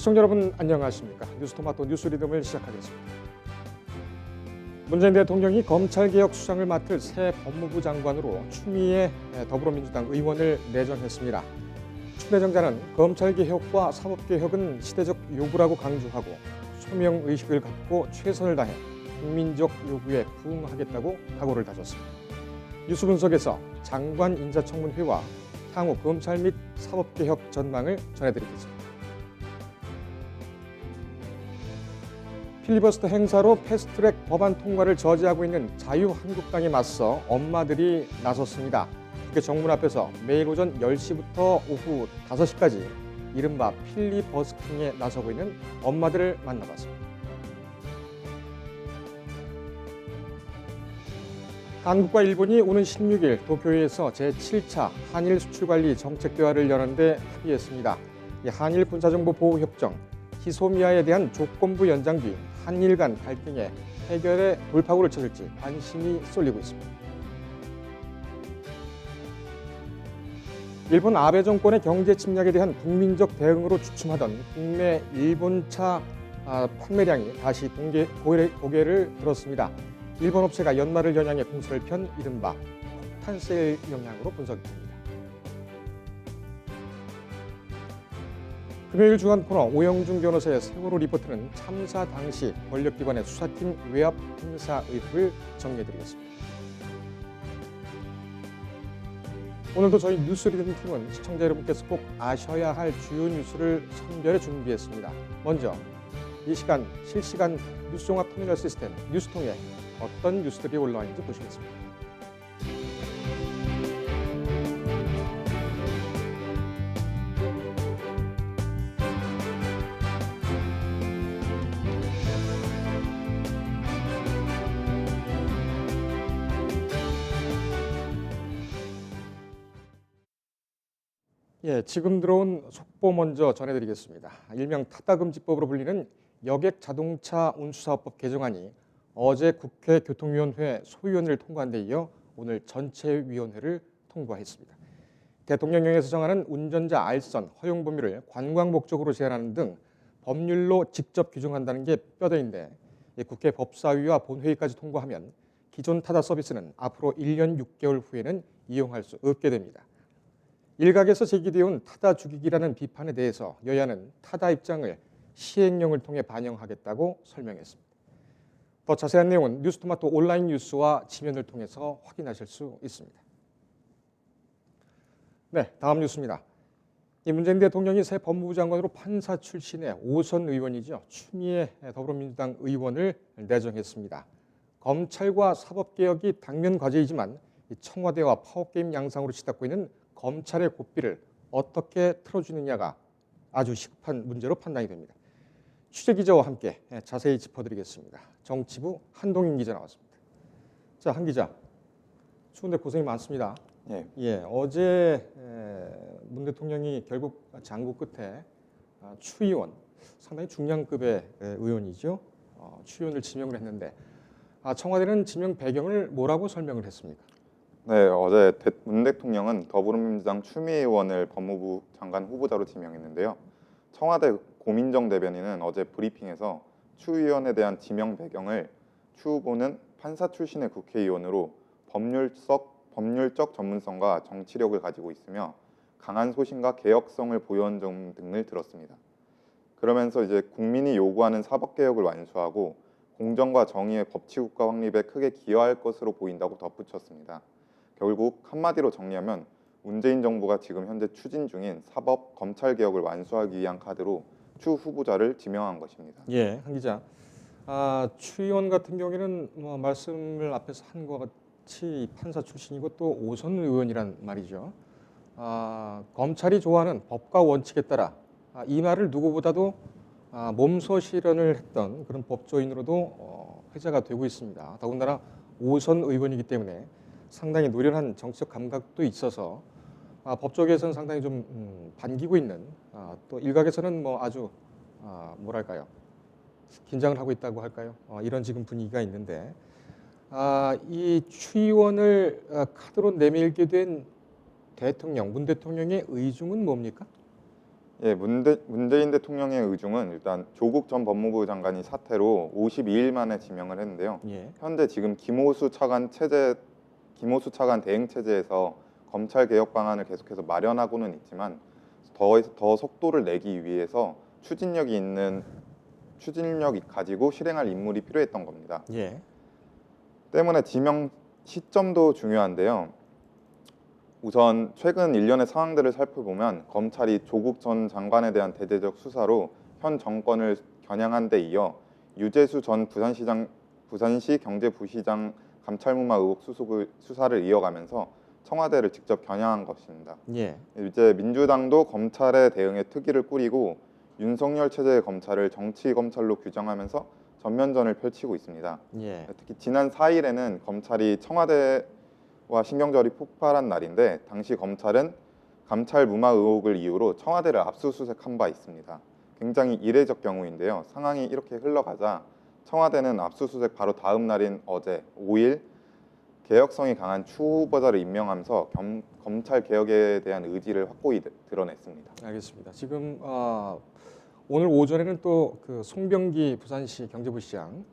시청자 여러분 안녕하십니까? 뉴스토마토 뉴스 리듬을 시작하겠습니다. 문재인 대통령이 검찰개혁 수장을 맡을 새 법무부 장관으로 추미애 더불어민주당 의원을 내정했습니다. 추 내정자는 검찰개혁과 사법개혁은 시대적 요구라고 강조하고 소명의식을 갖고 최선을 다해 국민적 요구에 부응하겠다고 각오를 다졌습니다. 뉴스 분석에서 장관 인사청문회와 향후 검찰 및 사법개혁 전망을 전해드리겠습니다. 필리버스터 행사로 패스트트랙 법안 통과를 저지하고 있는 자유한국당에 맞서 엄마들이 나섰습니다. 국회 정문 앞에서 매일 오전 10시부터 오후 5시까지 이른바 필리버스킹에 나서고 있는 엄마들을 만나봤습니다. 한국과 일본이 오는 16일 도쿄에서 제7차 한일 수출관리 정책대화를 여는데 합의했습니다. 한일 군사정보보호협정, 히소미아에 대한 조건부 연장 뒤 한일 간 갈등의 해결에 돌파구를 쳐줄지 관심이 쏠리고 있습니다. 일본 아베 정권의 경제 침략에 대한 국민적 대응으로 주춤하던 국내 일본차 판매량이 다시 고개를 들었습니다. 일본 업체가 연말을 겨냥해 공세를 편 이른바 폭탄 세일 영향으로 분석됩니다. 금요일 주간 코너 오영준 변호사의 세월호 리포트는 참사 당시 권력기관의 수사팀 외압 행사 의혹을 정리해드리겠습니다. 오늘도 저희 뉴스 리듬 팀은 시청자 여러분께서 꼭 아셔야 할 주요 뉴스를 선별해 준비했습니다. 먼저 이 시간 실시간 뉴스 종합 터미널 시스템 뉴스통에 어떤 뉴스들이 올라와 있는지 보시겠습니다. 지금 들어온 속보 먼저 전해드리겠습니다. 일명 타다금지법으로 불리는 여객 자동차 운수사업법 개정안이 어제 국회 교통위원회 소위원회를 통과한 데 이어 오늘 전체위원회를 통과했습니다. 대통령령에서 정하는 운전자 알선, 허용 범위를 관광 목적으로 제한하는 등 법률로 직접 규정한다는 게 뼈대인데 국회 법사위와 본회의까지 통과하면 기존 타다 서비스는 앞으로 1년 6개월 후에는 이용할 수 없게 됩니다. 일각에서 제기되어온 타다 죽이기라는 비판에 대해서 여야는 타다 입장을 시행령을 통해 반영하겠다고 설명했습니다. 더 자세한 내용은 뉴스토마토 온라인 뉴스와 지면을 통해서 확인하실 수 있습니다. 네, 다음 뉴스입니다. 문재인 대통령이 새 법무부 장관으로 판사 출신의 5선 의원이죠. 추미애 더불어민주당 의원을 내정했습니다. 검찰과 사법개혁이 당면 과제이지만 청와대와 파워게임 양상으로 치닫고 있는 검찰의 고삐를 어떻게 틀어주느냐가 아주 시급한 문제로 판단이 됩니다. 취재기자와 함께 자세히 짚어드리겠습니다. 정치부 한동인 기자 나왔습니다. 자, 한 기자, 추운데 고생이 많습니다. 어제 문 대통령이 결국 장고 끝에 추 의원, 상당히 중량급의 의원이죠. 추 의원을 지명을 했는데 청와대는 지명 배경을 뭐라고 설명을 했습니까? 네, 어제 문 대통령은 더불어민주당 추미애 의원을 법무부 장관 후보자로 지명했는데요. 청와대 고민정 대변인은 어제 브리핑에서 추 의원에 대한 지명 배경을 추 후보는 판사 출신의 국회의원으로 법률적 전문성과 정치력을 가지고 있으며 강한 소신과 개혁성을 보여온 점 등을 들었습니다. 그러면서 이제 국민이 요구하는 사법개혁을 완수하고 공정과 정의의 법치국가 확립에 크게 기여할 것으로 보인다고 덧붙였습니다. 결국 한마디로 정리하면 문재인 정부가 지금 현재 추진 중인 사법 검찰 개혁을 완수하기 위한 카드로 추 후보자를 지명한 것입니다. 예, 한 기자. 추 의원 같은 경우에는 말씀을 앞에서 한 것 같이 판사 출신이고 또 5선 의원이란 말이죠. 검찰이 좋아하는 법과 원칙에 따라 이 말을 누구보다도 몸소 실현을 했던 그런 법조인으로도 회자가 되고 있습니다. 더군다나 5선 의원이기 때문에 상당히 노련한 정치적 감각도 있어서 법조계에서는 상당히 좀 반기고 있는 또 일각에서는 아주 뭐랄까요, 긴장을 하고 있다고 할까요? 이런 지금 분위기가 있는데 이 추 의원을 카드로 내밀게 된 대통령, 문 대통령의 의중은 뭡니까? 예, 문재인 대통령의 의중은 일단 조국 전 법무부 장관이 사퇴로 52일 만에 지명을 했는데요. 예. 현재 지금 김호수 차관 대행 체제에서 검찰 개혁 방안을 계속해서 마련하고는 있지만 더 속도를 내기 위해서 추진력이 가지고 실행할 인물이 필요했던 겁니다. 예. 때문에 지명 시점도 중요한데요. 우선 최근 일련의 상황들을 살펴보면 검찰이 조국 전 장관에 대한 대대적 수사로 현 정권을 겨냥한 데 이어 유재수 전 부산시 경제부시장 감찰무마 의혹 수사를 이어가면서 청와대를 직접 겨냥한 것입니다. 예. 이제 민주당도 검찰의 대응에 특위를 꾸리고 윤석열 체제의 검찰을 정치 검찰로 규정하면서 전면전을 펼치고 있습니다. 예. 특히 지난 4일에는 검찰이 청와대와 신경절이 폭발한 날인데 당시 검찰은 감찰 무마 의혹을 이유로 청와대를 압수수색한 바 있습니다. 굉장히 이례적 경우인데요. 상황이 이렇게 흘러가자 청와대는 압수수색 바로 다음 날인 어제 5일 개혁성이 강한 추 후보자를 임명하면서 검찰 개혁에 대한 의지를 확고히 드러냈습니다. 알겠습니다. 지금 오늘 오전에는 또 그 송병기 부산시 경제부시장,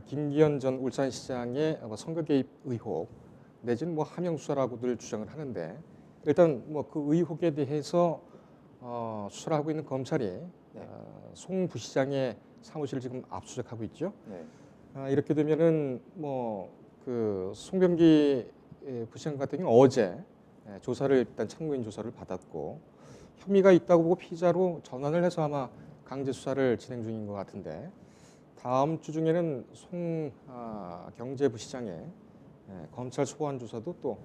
김기현 전 울산시장의 선거 개입 의혹 내지는 뭐 하명 수사라고들 주장을 하는데 일단 뭐 그 의혹에 대해서 수사를 하고 있는 검찰이 송 부시장의 사무실을 지금 압수수색하고 있죠. 네. 이렇게 되면은 뭐 그 송병기 부시장 같은 경우는 어제 조사를 일단 참고인 조사를 받았고 혐의가 있다고 보고 피의자로 전환을 해서 아마 강제 수사를 진행 중인 것 같은데 다음 주 중에는 송 경제부시장의 검찰 소환 조사도 또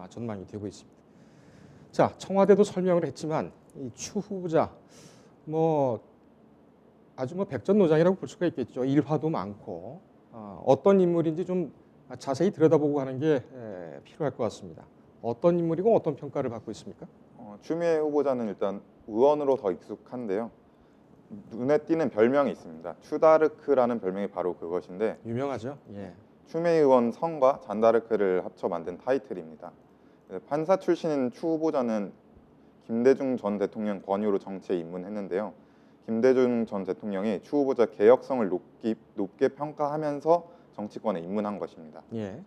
전망이 되고 있습니다. 자, 청와대도 설명을 했지만 이 추 후보자 뭐 아주 뭐 백전노장이라고 볼 수가 있겠죠. 일화도 많고 어떤 인물인지 좀 자세히 들여다보고 하는 게 필요할 것 같습니다. 어떤 인물이고 어떤 평가를 받고 있습니까? 추미애 후보자는 일단 의원으로 더 익숙한데요. 눈에 띄는 별명이 있습니다. 추다르크라는 별명이 바로 그것인데 유명하죠. 예. 추미애 의원 성과 잔다르크를 합쳐 만든 타이틀입니다. 판사 출신인 추 후보자는 김대중 전 대통령 권유로 정치에 입문했는데요. 김대중 전 대통령이 추 후보자 개혁성을 높게 평가하면서 정치권에 입문한 것입니다. 예.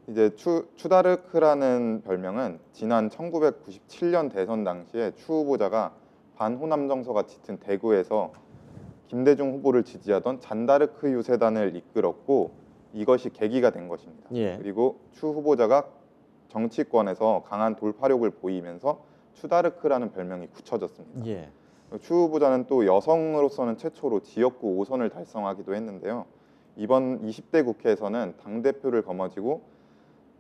이제 추다르크라는 별명은 지난 1997년 대선 당시에 추 후보자가 반호남 정서가 짙은 대구에서 김대중 후보를 지지하던 잔다르크 유세단을 이끌었고 이것이 계기가 된 것입니다. 예. 그리고 추 후보자가 정치권에서 강한 돌파력을 보이면서 추다르크라는 별명이 굳혀졌습니다. 예. 추 후보자는 또 여성으로서는 최초로 지역구 5선을 달성하기도 했는데요. 이번 20대 국회에서는 당대표를 거머쥐고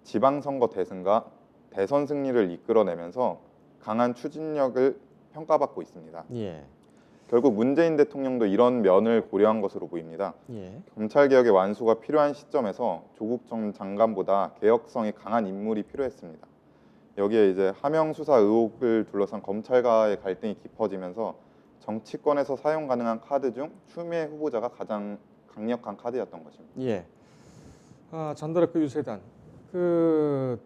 지방선거 대승과 대선 승리를 이끌어내면서 강한 추진력을 평가받고 있습니다. 예. 결국 문재인 대통령도 이런 면을 고려한 것으로 보입니다. 예. 검찰개혁의 완수가 필요한 시점에서 조국 전 장관보다 개혁성이 강한 인물이 필요했습니다. 여기에 이제 하명 수사 의혹을 둘러싼 검찰과의 갈등이 깊어지면서 정치권에서 사용 가능한 카드 중 추미애 후보자가 가장 강력한 카드였던 것입니다. 예. 잔다르크 유세단 그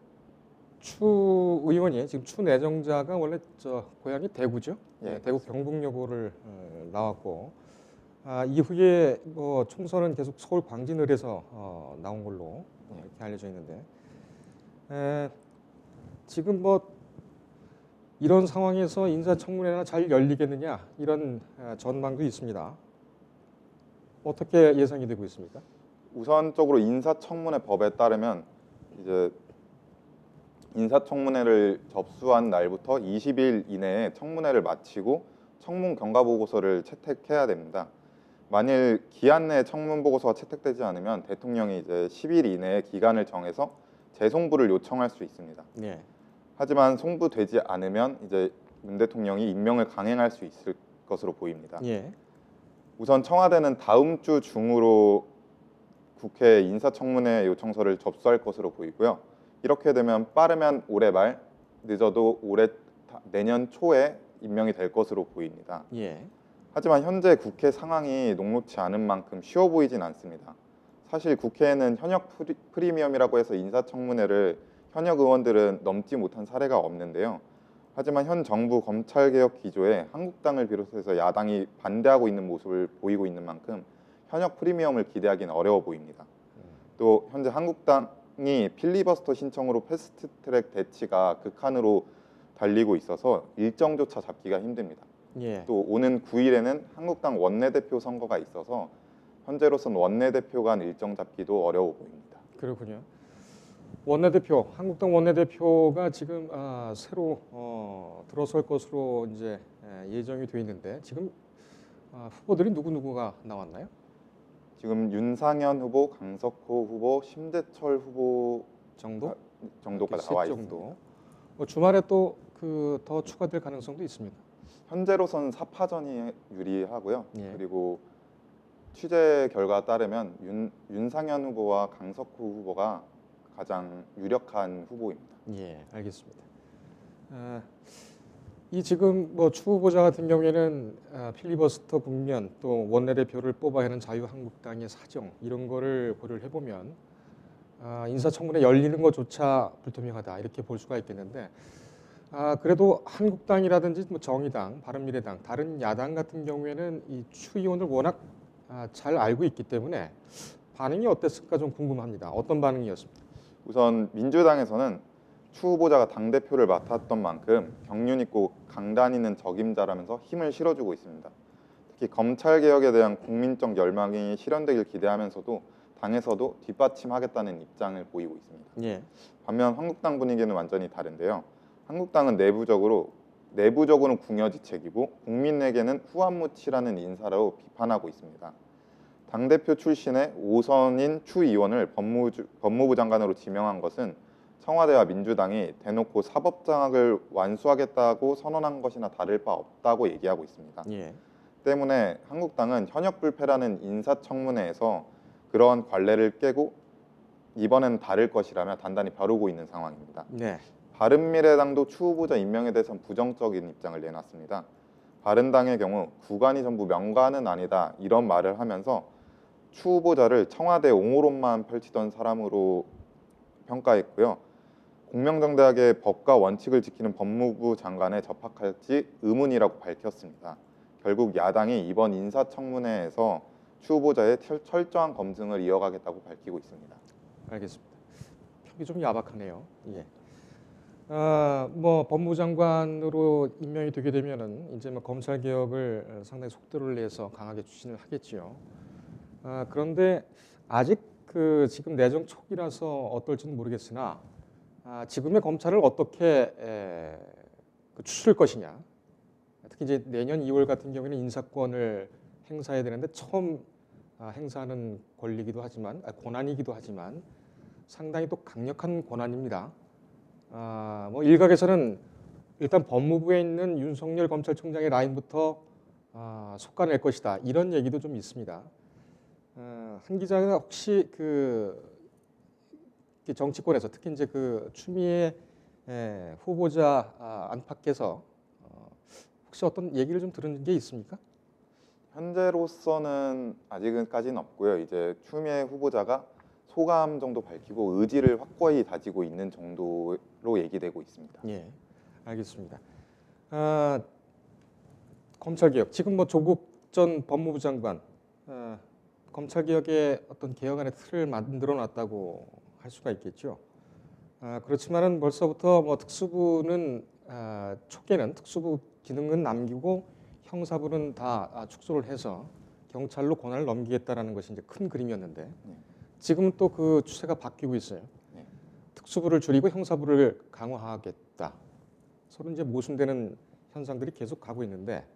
추 의원이 지금 추 내정자가 원래 저 고향이 대구죠. 예, 대구 경북여고를 나왔고 이후에 뭐 총선은 계속 서울 광진을에서 나온 걸로 이렇게 알려져 있는데 지금 뭐 이런 상황에서 인사청문회나 잘 열리겠느냐 이런 전망도 있습니다. 어떻게 예상이 되고 있습니까? 우선적으로 인사청문회 법에 따르면 이제 인사청문회를 접수한 날부터 20일 이내에 청문회를 마치고 청문 경과 보고서를 채택해야 됩니다. 만일 기한 내에 청문 보고서가 채택되지 않으면 대통령이 이제 10일 이내에 기간을 정해서 재송부를 요청할 수 있습니다. 네. 하지만 송부되지 않으면 이제 문 대통령이 임명을 강행할 수 있을 것으로 보입니다. 예. 우선 청와대는 다음 주 중으로 국회 인사청문회 요청서를 접수할 것으로 보이고요. 이렇게 되면 빠르면 올해 말, 늦어도 내년 초에 임명이 될 것으로 보입니다. 예. 하지만 현재 국회 상황이 녹록치 않은 만큼 쉬워 보이진 않습니다. 사실 국회에는 현역 프리미엄이라고 해서 인사청문회를 현역 의원들은 넘지 못한 사례가 없는데요. 하지만 현 정부 검찰개혁 기조에 한국당을 비롯해서 야당이 반대하고 있는 모습을 보이고 있는 만큼 현역 프리미엄을 기대하기는 어려워 보입니다. 또 현재 한국당이 필리버스터 신청으로 패스트트랙 대치가 극한으로 달리고 있어서 일정조차 잡기가 힘듭니다. 예. 또 오는 9일에는 한국당 원내대표 선거가 있어서 현재로서는 원내대표 간 일정 잡기도 어려워 보입니다. 그렇군요. 원내대표, 한국당 원내대표가 지금 새로 들어설 것으로 이제 예정이 돼 있는데 지금 후보들이 누구가 나왔나요? 지금 윤상현 후보, 강석호 후보, 심재철 후보 정도? 정도가 이렇게 나와 셋 있습니다. 정도. 뭐 주말에 또 더 추가될 가능성도 있습니다. 현재로서는 사파전이 유리하고요. 예. 그리고 취재 결과에 따르면 윤상현 후보와 강석호 후보가 가장 유력한 후보입니다. 예, 알겠습니다. 이 지금 뭐 추 후보자 같은 경우에는 필리버스터 국면 또 원내대표를 뽑아야 하는 자유한국당의 사정 이런 거를 고려를 해보면 인사청문회 열리는 것조차 불투명하다 이렇게 볼 수가 있겠는데 그래도 한국당이라든지 뭐 정의당, 바른미래당 다른 야당 같은 경우에는 이 추 의원을 워낙 잘 알고 있기 때문에 반응이 어땠을까 좀 궁금합니다. 어떤 반응이었습니까? 우선 민주당에서는 추 후보자가 당대표를 맡았던 만큼 경륜 있고 강단 있는 적임자라면서 힘을 실어주고 있습니다. 특히 검찰개혁에 대한 국민적 열망이 실현되길 기대하면서도 당에서도 뒷받침하겠다는 입장을 보이고 있습니다. 예. 반면 한국당 분위기는 완전히 다른데요. 한국당은 내부적으로는 궁여지책이고 국민에게는 후한무치라는 인사로 비판하고 있습니다. 당대표 출신의 5선인 추 의원을 법무부 장관으로 지명한 것은 청와대와 민주당이 대놓고 사법장악을 완수하겠다고 선언한 것이나 다를 바 없다고 얘기하고 있습니다. 예. 때문에 한국당은 현역불패라는 인사청문회에서 그러한 관례를 깨고 이번엔 다를 것이라며 단단히 벼르고 있는 상황입니다. 네. 바른미래당도 추 후보자 임명에 대해서는 부정적인 입장을 내놨습니다. 바른당의 경우 구간이 전부 명관은 아니다 이런 말을 하면서 추 후보자를 청와대 옹호론만 펼치던 사람으로 평가했고요. 공명정대하게 법과 원칙을 지키는 법무부 장관에 접학할지 의문이라고 밝혔습니다. 결국 야당이 이번 인사청문회에서 추 후보자의 철저한 검증을 이어가겠다고 밝히고 있습니다. 알겠습니다. 평이 좀 야박하네요. 예. 뭐 법무부 장관으로 임명이 되게 되면은 이제 뭐 검찰 개혁을 상당히 속도를 내서 강하게 추진을 하겠지요. 그런데 아직 지금 내정 초기라서 어떨지는 모르겠으나 지금의 검찰을 어떻게 추스릴 것이냐. 특히 이제 내년 2월 같은 경우에는 인사권을 행사해야 되는데 처음 행사하는 권리이기도 하지만 권한이기도 하지만 상당히 또 강력한 권한입니다. 뭐 일각에서는 일단 법무부에 있는 윤석열 검찰총장의 라인부터 솎아낼 것이다 이런 얘기도 좀 있습니다. 한 기자가 혹시 정치권에서 특히 이제 추미애 후보자 안팎에서 혹시 어떤 얘기를 좀 들은 게 있습니까? 현재로서는 아직까지는 없고요. 이제 추미애 후보자가 소감 정도 밝히고 의지를 확고히 다지고 있는 정도로 얘기되고 있습니다. 예, 알겠습니다. 검찰개혁 지금 뭐 조국 전 법무부 장관 검찰개혁의 어떤 개혁안의 틀을 만들어놨다고 할 수가 있겠죠. 그렇지만은 벌써부터 뭐 특수부는 초기에는 특수부 기능은 남기고 형사부는 다 축소를 해서 경찰로 권한을 넘기겠다라는 것이 이제 큰 그림이었는데 지금은 또 그 추세가 바뀌고 있어요. 네. 특수부를 줄이고 형사부를 강화하겠다. 서로 이제 모순되는 현상들이 계속 가고 있는데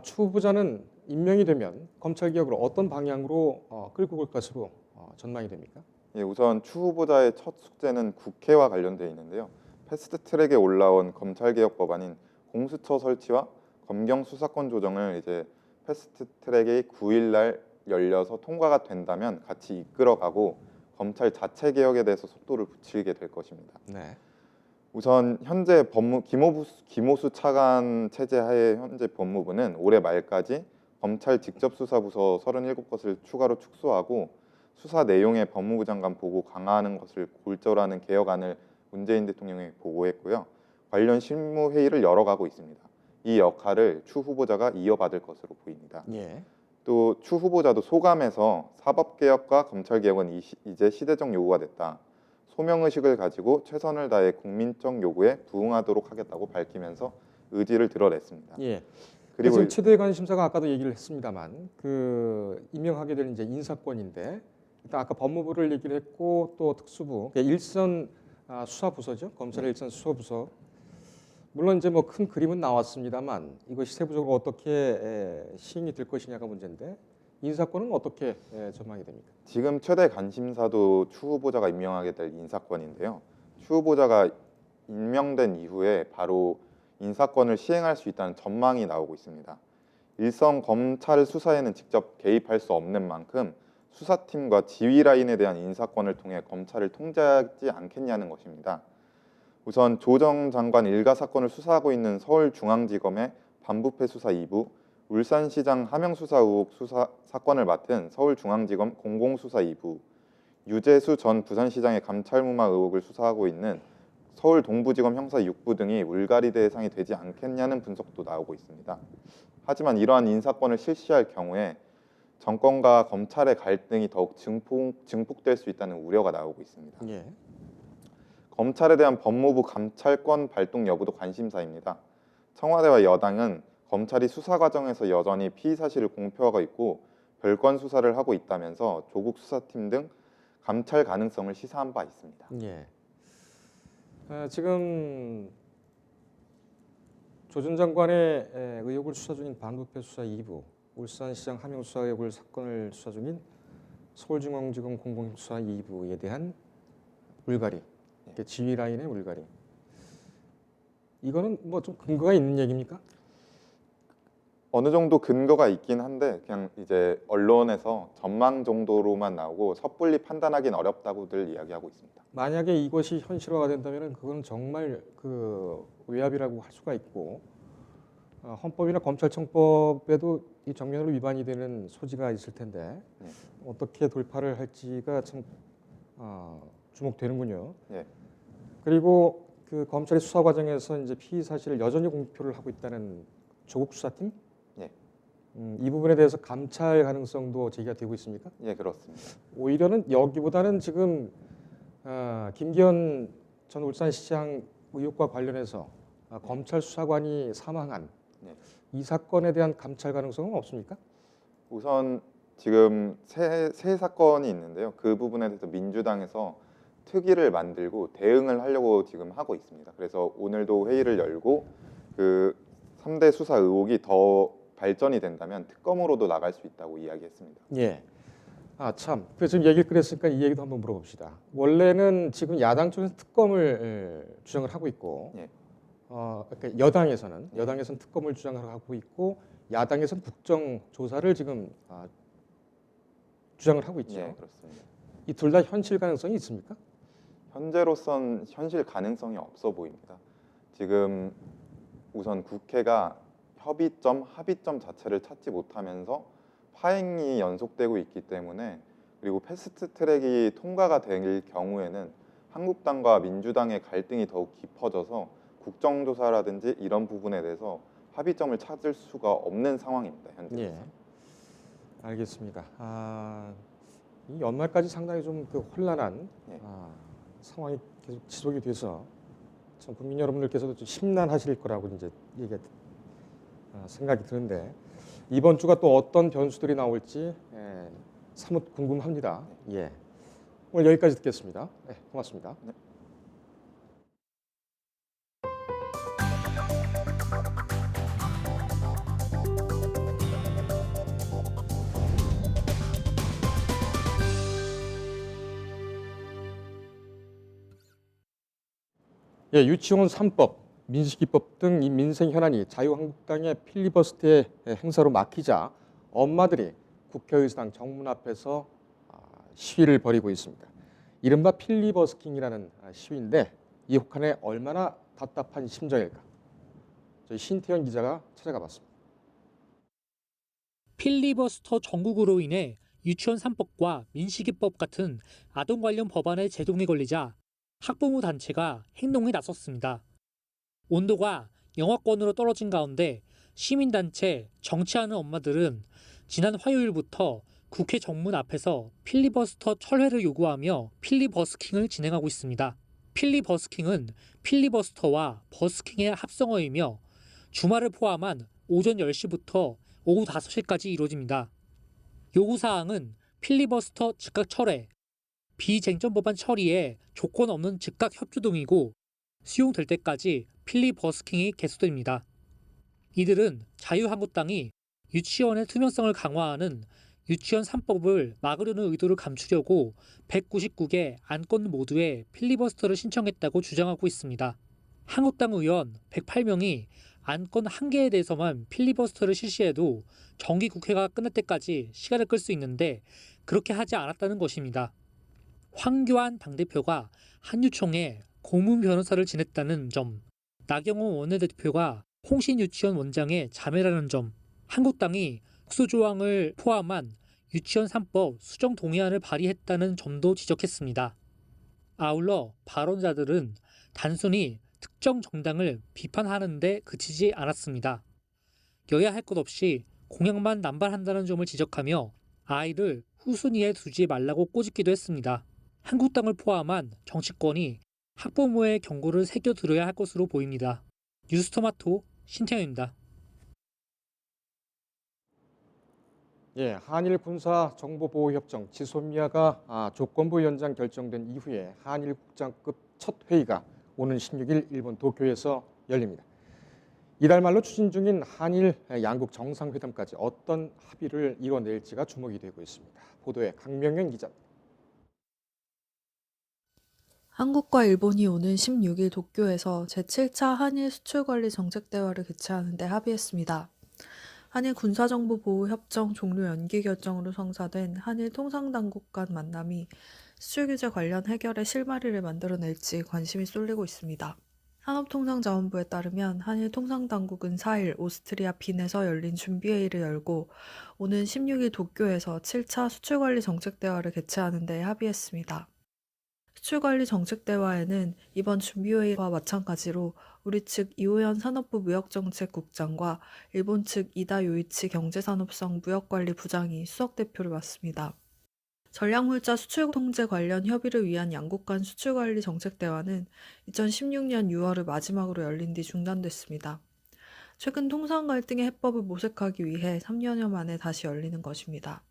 추 후보자는 임명이 되면 검찰 개혁을 어떤 방향으로 끌고 갈 것으로 전망이 됩니까? 예, 우선 추 후보자의 첫 숙제는 국회와 관련되어 있는데요. 패스트트랙에 올라온 검찰개혁 법안인 공수처 설치와 검경 수사권 조정을 이제 패스트트랙이 9일 날 열려서 통과가 된다면 같이 이끌어가고 검찰 자체 개혁에 대해서 속도를 붙이게 될 것입니다. 네. 우선 현재 기모수 차관 체제 하에 현재 법무부는 올해 말까지 검찰 직접수사부서 37곳을 추가로 축소하고 수사 내용의 법무부 장관 보고 강화하는 것을 골자로 하는 개혁안을 문재인 대통령이 보고했고요. 관련 실무 회의를 열어가고 있습니다. 이 역할을 추 후보자가 이어받을 것으로 보입니다. 예. 또 추 후보자도 소감에서 사법개혁과 검찰개혁은 이제 시대적 요구가 됐다. 소명의식을 가지고 최선을 다해 국민적 요구에 부응하도록 하겠다고 밝히면서 의지를 드러냈습니다. 예. 그리고 지금 최대 관심사가 아까도 얘기를 했습니다만 그 임명하게 될 이제 인사권인데 일단 아까 법무부를 얘기를 했고 또 특수부 그러니까 일선 수사부서죠. 검찰의 일선 수사부서. 물론 이제 뭐 큰 그림은 나왔습니다만 이것이 세부적으로 어떻게 시행이 될 것이냐가 문제인데 인사권은 어떻게 전망이 됩니까? 지금 최대 관심사도 추 후보자가 임명하게 될 인사권인데요. 추 후보자가 임명된 이후에 바로 인사권을 시행할 수 있다는 전망이 나오고 있습니다. 일선 검찰 수사에는 직접 개입할 수 없는 만큼 수사팀과 지휘 라인에 대한 인사권을 통해 검찰을 통제하지 않겠냐는 것입니다. 우선 조 전 장관 일가 사건을 수사하고 있는 서울중앙지검의 반부패 수사 2부, 울산시장 하명 수사 의혹 수사 사건을 맡은 서울중앙지검 공공수사 2부, 유재수 전 부산시장의 감찰무마 의혹을 수사하고 있는 서울 동부지검 형사 6부 등이 울가리 대상이 되지 않겠냐는 분석도 나오고 있습니다. 하지만 이러한 인사권을 실시할 경우에 정권과 검찰의 갈등이 더욱 증폭될 수 있다는 우려가 나오고 있습니다. 예. 검찰에 대한 법무부 감찰권 발동 여부도 관심사입니다. 청와대와 여당은 검찰이 수사 과정에서 여전히 피의 사실을 공표하고 있고 별건 수사를 하고 있다면서 조국 수사팀 등 감찰 가능성을 시사한 바 있습니다. 예. 지금 조 전 장관의 의혹을 수사 중인 반부패 수사 2부, 울산시장 하명 수사 의혹을 사건을 수사 중인 서울중앙지검 공공수사 2부에 대한 물갈이, 그러니까 지휘 라인의 물갈이. 이거는 뭐 좀 근거가 있는 얘기입니까? 어느 정도 근거가 있긴 한데 그냥 이제 언론에서 전망 정도로만 나오고 섣불리 판단하기는 어렵다고들 이야기하고 있습니다. 만약에 이것이 현실화가 된다면 그건 정말 그 외압이라고 할 수가 있고 헌법이나 검찰청법에도 이 정면으로 위반이 되는 소지가 있을 텐데 네. 어떻게 돌파를 할지가 참 주목되는군요. 네. 그리고 그 검찰의 수사 과정에서 이제 피의 사실을 여전히 공표를 하고 있다는 조국 수사팀? 네. 이 부분에 대해서 감찰 가능성도 제기가 되고 있습니까? 예, 그렇습니다. 오히려는 여기보다는 지금 김기현 전 울산시장 의혹과 관련해서 검찰 수사관이 사망한 네. 이 사건에 대한 감찰 가능성은 없습니까? 우선 지금 세 사건이 있는데요. 그 부분에 대해서 민주당에서 특위를 만들고 대응을 하려고 지금 하고 있습니다. 그래서 오늘도 회의를 열고 그 3대 수사 의혹이 더 발전이 된다면 특검으로도 나갈 수 있다고 이야기했습니다. 예. 참. 그래서 지금 얘기를 꺼냈으니까 이 얘기도 한번 물어봅시다. 원래는 지금 야당 쪽에서 특검을 주장을 하고 있고, 예. 그러니까 여당에서는 특검을 주장하고 있고, 야당에서는 국정조사를 지금 주장을 하고 있죠. 예, 그렇습니다. 이 둘 다 현실 가능성이 있습니까? 현재로선 현실 가능성이 없어 보입니다. 지금 우선 국회가 협의점, 합의점 자체를 찾지 못하면서 파행이 연속되고 있기 때문에 그리고 패스트트랙이 통과가 될 경우에는 한국당과 민주당의 갈등이 더욱 깊어져서 국정조사라든지 이런 부분에 대해서 합의점을 찾을 수가 없는 상황입니다. 현재. 예. 알겠습니다. 이 연말까지 상당히 좀 그 혼란한 예. 상황이 계속 지속이 돼서 참 국민 여러분들께서도 좀 심란하실 거라고 이제 생각이 드는데 이번 주가 또 어떤 변수들이 나올지 사뭇 궁금합니다. 예. 오늘 여기까지 듣겠습니다. 네, 고맙습니다. 네. 예, 유치원 3법, 민식이법 등 이 민생 현안이 자유한국당의 필리버스터의 행사로 막히자 엄마들이 국회의사당 정문 앞에서 시위를 벌이고 있습니다. 이른바 필리버스킹이라는 시위인데 이 혹한에 얼마나 답답한 심정일까? 저희 신태현 기자가 찾아가 봤습니다. 필리버스터 전국으로 인해 유치원 3법과 민식이법 같은 아동 관련 법안의 제동이 걸리자 학부모 단체가 행동에 나섰습니다. 온도가 영하권으로 떨어진 가운데 시민단체 정치하는 엄마들은 지난 화요일부터 국회 정문 앞에서 필리버스터 철회를 요구하며 필리버스킹을 진행하고 있습니다. 필리버스킹은 필리버스터와 버스킹의 합성어이며 주말을 포함한 오전 10시부터 오후 5시까지 이루어집니다. 요구사항은 필리버스터 즉각 철회, 비쟁점 법안 처리에 조건 없는 즉각 협조 등이고 수용될 때까지 필리버스킹이 계속됩니다. 이들은 자유한국당이 유치원의 투명성을 강화하는 유치원 3법을 막으려는 의도를 감추려고 199개 안건 모두에 필리버스터를 신청했다고 주장하고 있습니다. 한국당 의원 108명이 안건 1개에 대해서만 필리버스터를 실시해도 정기국회가 끝날 때까지 시간을 끌 수 있는데 그렇게 하지 않았다는 것입니다. 황교안 당대표가 한유총에 고문 변호사를 지냈다는 점, 나경원 원내대표가 홍신 유치원 원장의 자매라는 점, 한국당이 특수조항을 포함한 유치원 3법 수정 동의안을 발의했다는 점도 지적했습니다. 아울러 발언자들은 단순히 특정 정당을 비판하는 데 그치지 않았습니다. 여야 할 것 없이 공약만 남발한다는 점을 지적하며 아이를 후순위에 두지 말라고 꼬집기도 했습니다. 한국당을 포함한 정치권이 학부모의 경고를 새겨들어야 할 것으로 보입니다. 뉴스토마토 신태현입니다. 예, 한일 군사 정보보호협정 지소미아가 조건부 연장 결정된 이후에 한일 국장급 첫 회의가 오는 16일 일본 도쿄에서 열립니다. 이달 말로 추진 중인 한일 양국 정상회담까지 어떤 합의를 이뤄낼지가 주목이 되고 있습니다. 보도에 강명현 기자입니다. 한국과 일본이 오는 16일 도쿄에서 제7차 한일 수출관리 정책대화를 개최하는 데 합의했습니다. 한일 군사정보보호협정 종료 연기 결정으로 성사된 한일 통상당국 간 만남이 수출규제 관련 해결의 실마리를 만들어낼지 관심이 쏠리고 있습니다. 산업통상자원부에 따르면 한일 통상당국은 4일 오스트리아 빈에서 열린 준비회의를 열고 오는 16일 도쿄에서 7차 수출관리 정책대화를 개최하는 데 합의했습니다. 수출관리 정책대화에는 이번 준비회의와 마찬가지로 우리 측 이호연 산업부 무역정책국장과 일본 측 이다 요이치 경제산업성 무역관리부장이 수석대표를 맡습니다. 전략물자 수출 통제 관련 협의를 위한 양국 간 수출관리 정책대화는 2016년 6월을 마지막으로 열린 뒤 중단됐습니다. 최근 통상 갈등의 해법을 모색하기 위해 3년여 만에 다시 열리는 것입니다.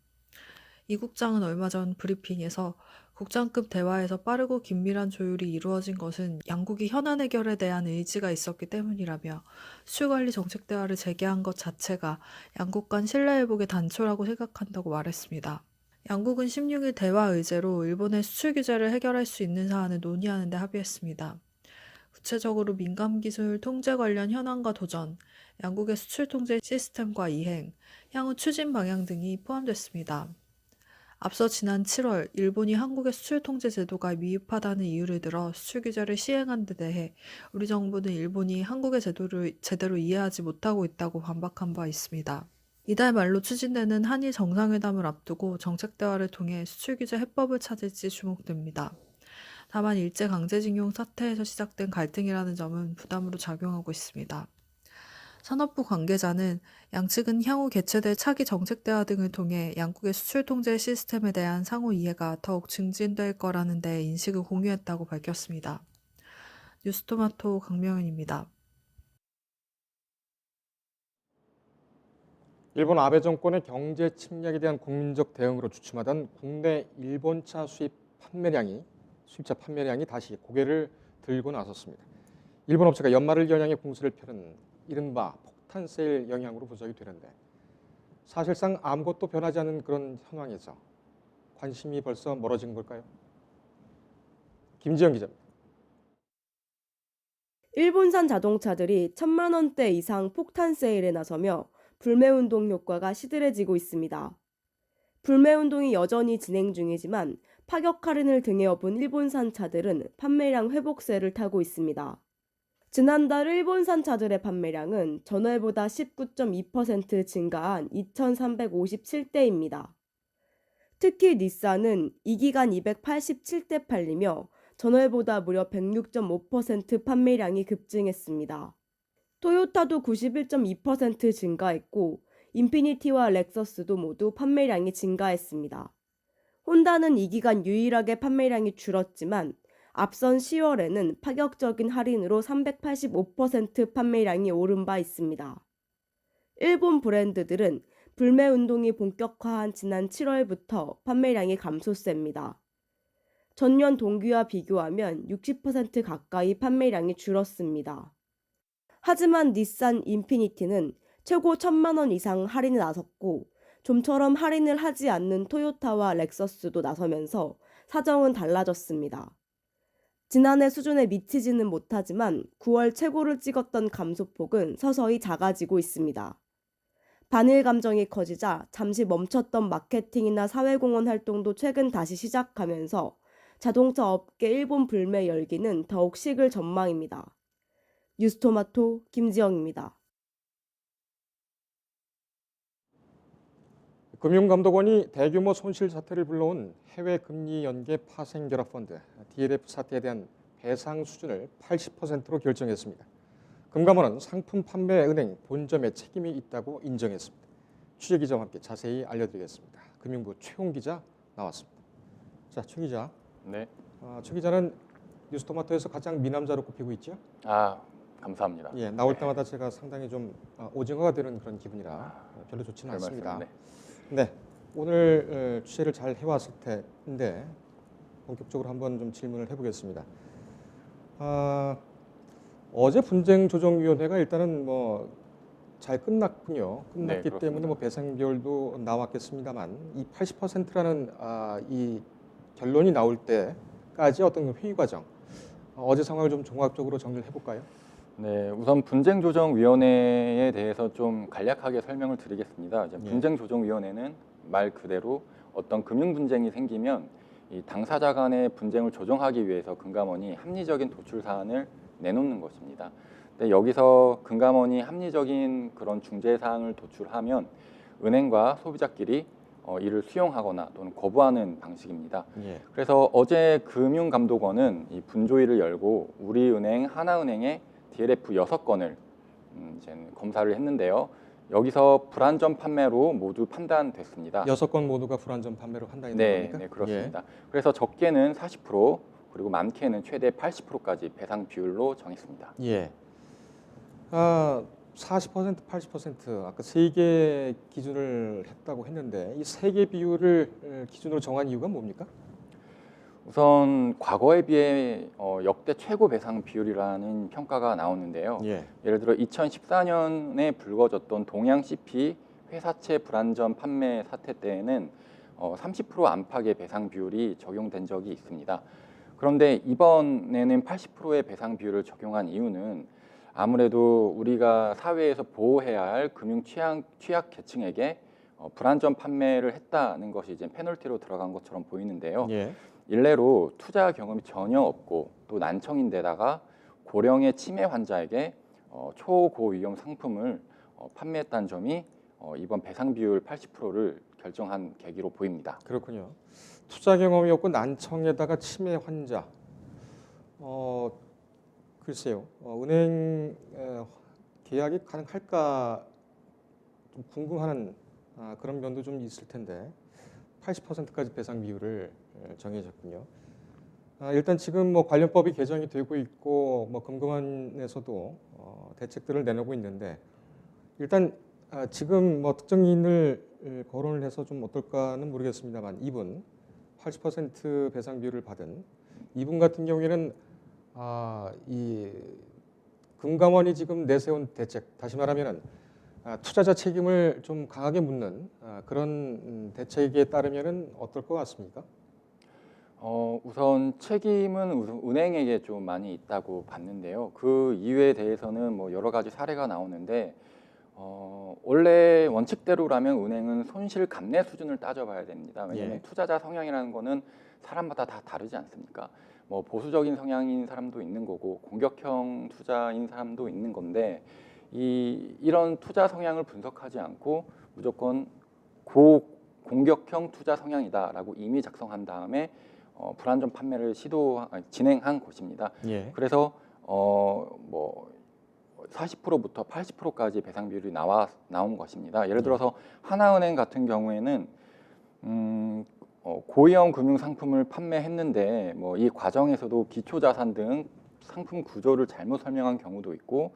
이 국장은 얼마 전 브리핑에서 국장급 대화에서 빠르고 긴밀한 조율이 이루어진 것은 양국이 현안 해결에 대한 의지가 있었기 때문이라며 수출관리 정책 대화를 재개한 것 자체가 양국 간 신뢰회복의 단초라고 생각한다고 말했습니다. 양국은 16일 대화 의제로 일본의 수출 규제를 해결할 수 있는 사안을 논의하는 데 합의했습니다. 구체적으로 민감기술 통제 관련 현안과 도전, 양국의 수출 통제 시스템과 이행, 향후 추진 방향 등이 포함됐습니다. 앞서 지난 7월 일본이 한국의 수출 통제 제도가 미흡하다는 이유를 들어 수출 규제를 시행한 데 대해 우리 정부는 일본이 한국의 제도를 제대로 이해하지 못하고 있다고 반박한 바 있습니다. 이달 말로 추진되는 한일 정상회담을 앞두고 정책 대화를 통해 수출 규제 해법을 찾을지 주목됩니다. 다만 일제강제징용 사태에서 시작된 갈등이라는 점은 부담으로 작용하고 있습니다. 산업부 관계자는 양측은 향후 개최될 차기 정책 대화 등을 통해 양국의 수출 통제 시스템에 대한 상호 이해가 더욱 증진될 거라는 데 인식을 공유했다고 밝혔습니다. 뉴스토마토 강명현입니다. 일본 아베 정권의 경제 침략에 대한 국민적 대응으로 주춤하던 국내 일본차 수입차 판매량이 다시 고개를 들고 나섰습니다. 일본 업체가 연말을 겨냥해 공세를 펴는 이른바 폭탄 세일 영향으로 분석이 되는데 사실상 아무것도 변하지 않은 그런 현황에서 관심이 벌써 멀어진 걸까요? 김지영 기자입니다. 일본산 자동차들이 1,000만 원대 이상 폭탄 세일에 나서며 불매운동 효과가 시들해지고 있습니다. 불매운동이 여전히 진행 중이지만 파격 할인을 등에 업은 일본산 차들은 판매량 회복세를 타고 있습니다. 지난달 일본산 차들의 판매량은 전월보다 19.2% 증가한 2,357대입니다. 특히 닛산은 이 기간 287대 팔리며 전월보다 무려 106.5% 판매량이 급증했습니다. 토요타도 91.2% 증가했고 인피니티와 렉서스도 모두 판매량이 증가했습니다. 혼다는 이 기간 유일하게 판매량이 줄었지만 앞선 10월에는 파격적인 할인으로 385% 판매량이 오른 바 있습니다. 일본 브랜드들은 불매 운동이 본격화한 지난 7월부터 판매량이 감소세입니다. 전년 동기와 비교하면 60% 가까이 판매량이 줄었습니다. 하지만 닛산 인피니티는 최고 1,000만 원 이상 할인에 나섰고 좀처럼 할인을 하지 않는 토요타와 렉서스도 나서면서 사정은 달라졌습니다. 지난해 수준에 미치지는 못하지만 9월 최고를 찍었던 감소폭은 서서히 작아지고 있습니다. 반일 감정이 커지자 잠시 멈췄던 마케팅이나 사회공헌 활동도 최근 다시 시작하면서 자동차 업계 일본 불매 열기는 더욱 식을 전망입니다. 뉴스토마토 김지영입니다. 금융감독원이 대규모 손실 사태를 불러온 해외 금리 연계 파생 결합 펀드 DLF 사태에 대한 배상 수준을 80%로 결정했습니다. 금감원은 상품 판매 은행 본점에 책임이 있다고 인정했습니다. 취재 기자와 함께 자세히 알려드리겠습니다. 금융부 최홍 기자 나왔습니다. 자, 최 기자. 네. 최 기자는 뉴스토마토에서 가장 미남자로 꼽히고 있죠? 감사합니다. 예, 나올 때마다 제가 상당히 좀 오징어가 되는 그런 기분이라 별로 좋지는 별 않습니다. 말씀, 네, 오늘 취재를 잘 해왔을 텐데 본격적으로 한번 좀 질문을 해보겠습니다. 어제 분쟁조정위원회가 일단은 뭐 잘 끝났군요. 끝났기 네, 때문에 뭐 배상 비율도 나왔겠습니다만 이 80%라는 이 결론이 나올 때까지 어떤 회의 과정, 어제 상황을 좀 종합적으로 정리를 해볼까요? 네, 우선 분쟁조정위원회에 대해서 좀 간략하게 설명을 드리겠습니다. 이제 예. 분쟁조정위원회는 말 그대로 어떤 금융 분쟁이 생기면 이 당사자 간의 분쟁을 조정하기 위해서 금감원이 합리적인 도출 사안을 내놓는 것입니다. 근데 여기서 금감원이 합리적인 그런 중재 사항을 도출하면 은행과 소비자끼리 이를 수용하거나 또는 거부하는 방식입니다. 예. 그래서 어제 금융감독원은 이 분조위를 열고 우리은행, 하나은행의 DLF 6건을 이제 검사를 했는데요. 여기서 불안전 판매로 모두 판단됐습니다. 6건 모두가 불안전 판매로 판단이 된 네, 겁니까? 네, 그렇습니다. 그래서 적게는 40% 그리고 많게는 최대 80%까지 배상 비율로 정했습니다. 예. 40%, 80% 아까 세 개 기준을 했다고 했는데 이 세 개 비율을 기준으로 정한 이유가 뭡니까? 우선 과거에 비해 역대 최고 배상 비율이라는 평가가 나오는데요. 예. 예를 들어 2014년에 불거졌던 동양 CP 회사채 불안전 판매 사태 때에는 30% 안팎의 배상 비율이 적용된 적이 있습니다. 그런데 이번에는 80%의 배상 비율을 적용한 이유는 아무래도 우리가 사회에서 보호해야 할 금융 취약 계층에게 불안전 판매를 했다는 것이 이제 페널티로 들어간 것처럼 보이는데요. 예. 일례로 투자 경험이 전혀 없고 또 난청인데다가 고령의 치매 환자에게 초고위험 상품을 판매했다는 점이 이번 배상 비율 80%를 결정한 계기로 보입니다. 그렇군요. 투자 경험이 없고 난청에다가 치매 환자. 글쎄요. 은행 계약이 가능할까 좀 궁금한 그런 면도 좀 있을 텐데 80%까지 배상 비율을 정해졌군요. 일단 지금 뭐 관련법이 개정이 되고 있고 뭐 금감원에서도 대책들을 내놓고 있는데 일단 지금 뭐 특정인을 거론을 해서 좀 어떨까는 모르겠습니다만 이분 80% 배상 비율을 받은 이분 같은 경우에는 이 금감원이 지금 내세운 대책, 다시 말하면은 투자자 책임을 좀 강하게 묻는 그런 대책에 따르면은 어떨 것 같습니까? 우선 책임은 은행에게 좀 많이 있다고 봤는데요. 그 이유에 대해서는 뭐 여러 가지 사례가 나오는데 원래 원칙대로라면 은행은 손실 감내 수준을 따져봐야 됩니다. 왜냐하면 예. 투자자 성향이라는 거는 사람마다 다 다르지 않습니까? 뭐 보수적인 성향인 사람도 있는 거고 공격형 투자인 사람도 있는 건데 이런 투자 성향을 분석하지 않고 무조건 고공격형 투자 성향이다라고 임의 작성한 다음에 불안전 판매를 진행한 곳입니다. 예. 그래서 뭐 40%부터 80%까지 배상 비율이 나온 것입니다. 예를 들어서 하나은행 같은 경우에는 고위험 금융 상품을 판매했는데 뭐 이 과정에서도 기초자산 등 상품 구조를 잘못 설명한 경우도 있고,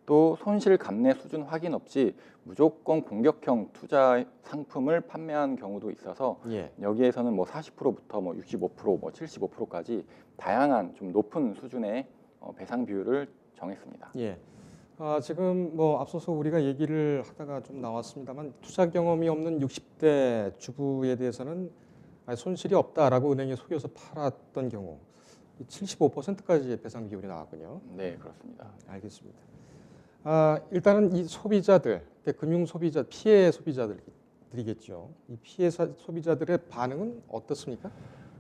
또 손실 감내 수준 확인 없이 무조건 공격형 투자 상품을 판매한 경우도 있어서 예. 여기에서는 뭐 40%부터 뭐 65%, 뭐 75%까지 다양한 좀 높은 수준의 배상 비율을 정했습니다. 예. 지금 뭐 앞서서 우리가 얘기를 하다가 좀 나왔습니다만 투자 경험이 없는 60대 주부에 대해서는 손실이 없다라고 은행에 속여서 팔았던 경우 75%까지 배상 비율이 나왔군요. 네, 그렇습니다. 알겠습니다. 일단은 이 소비자들, 금융 소비자, 피해 소비자들이겠죠. 이 피해 소비자들의 반응은 어떻습니까?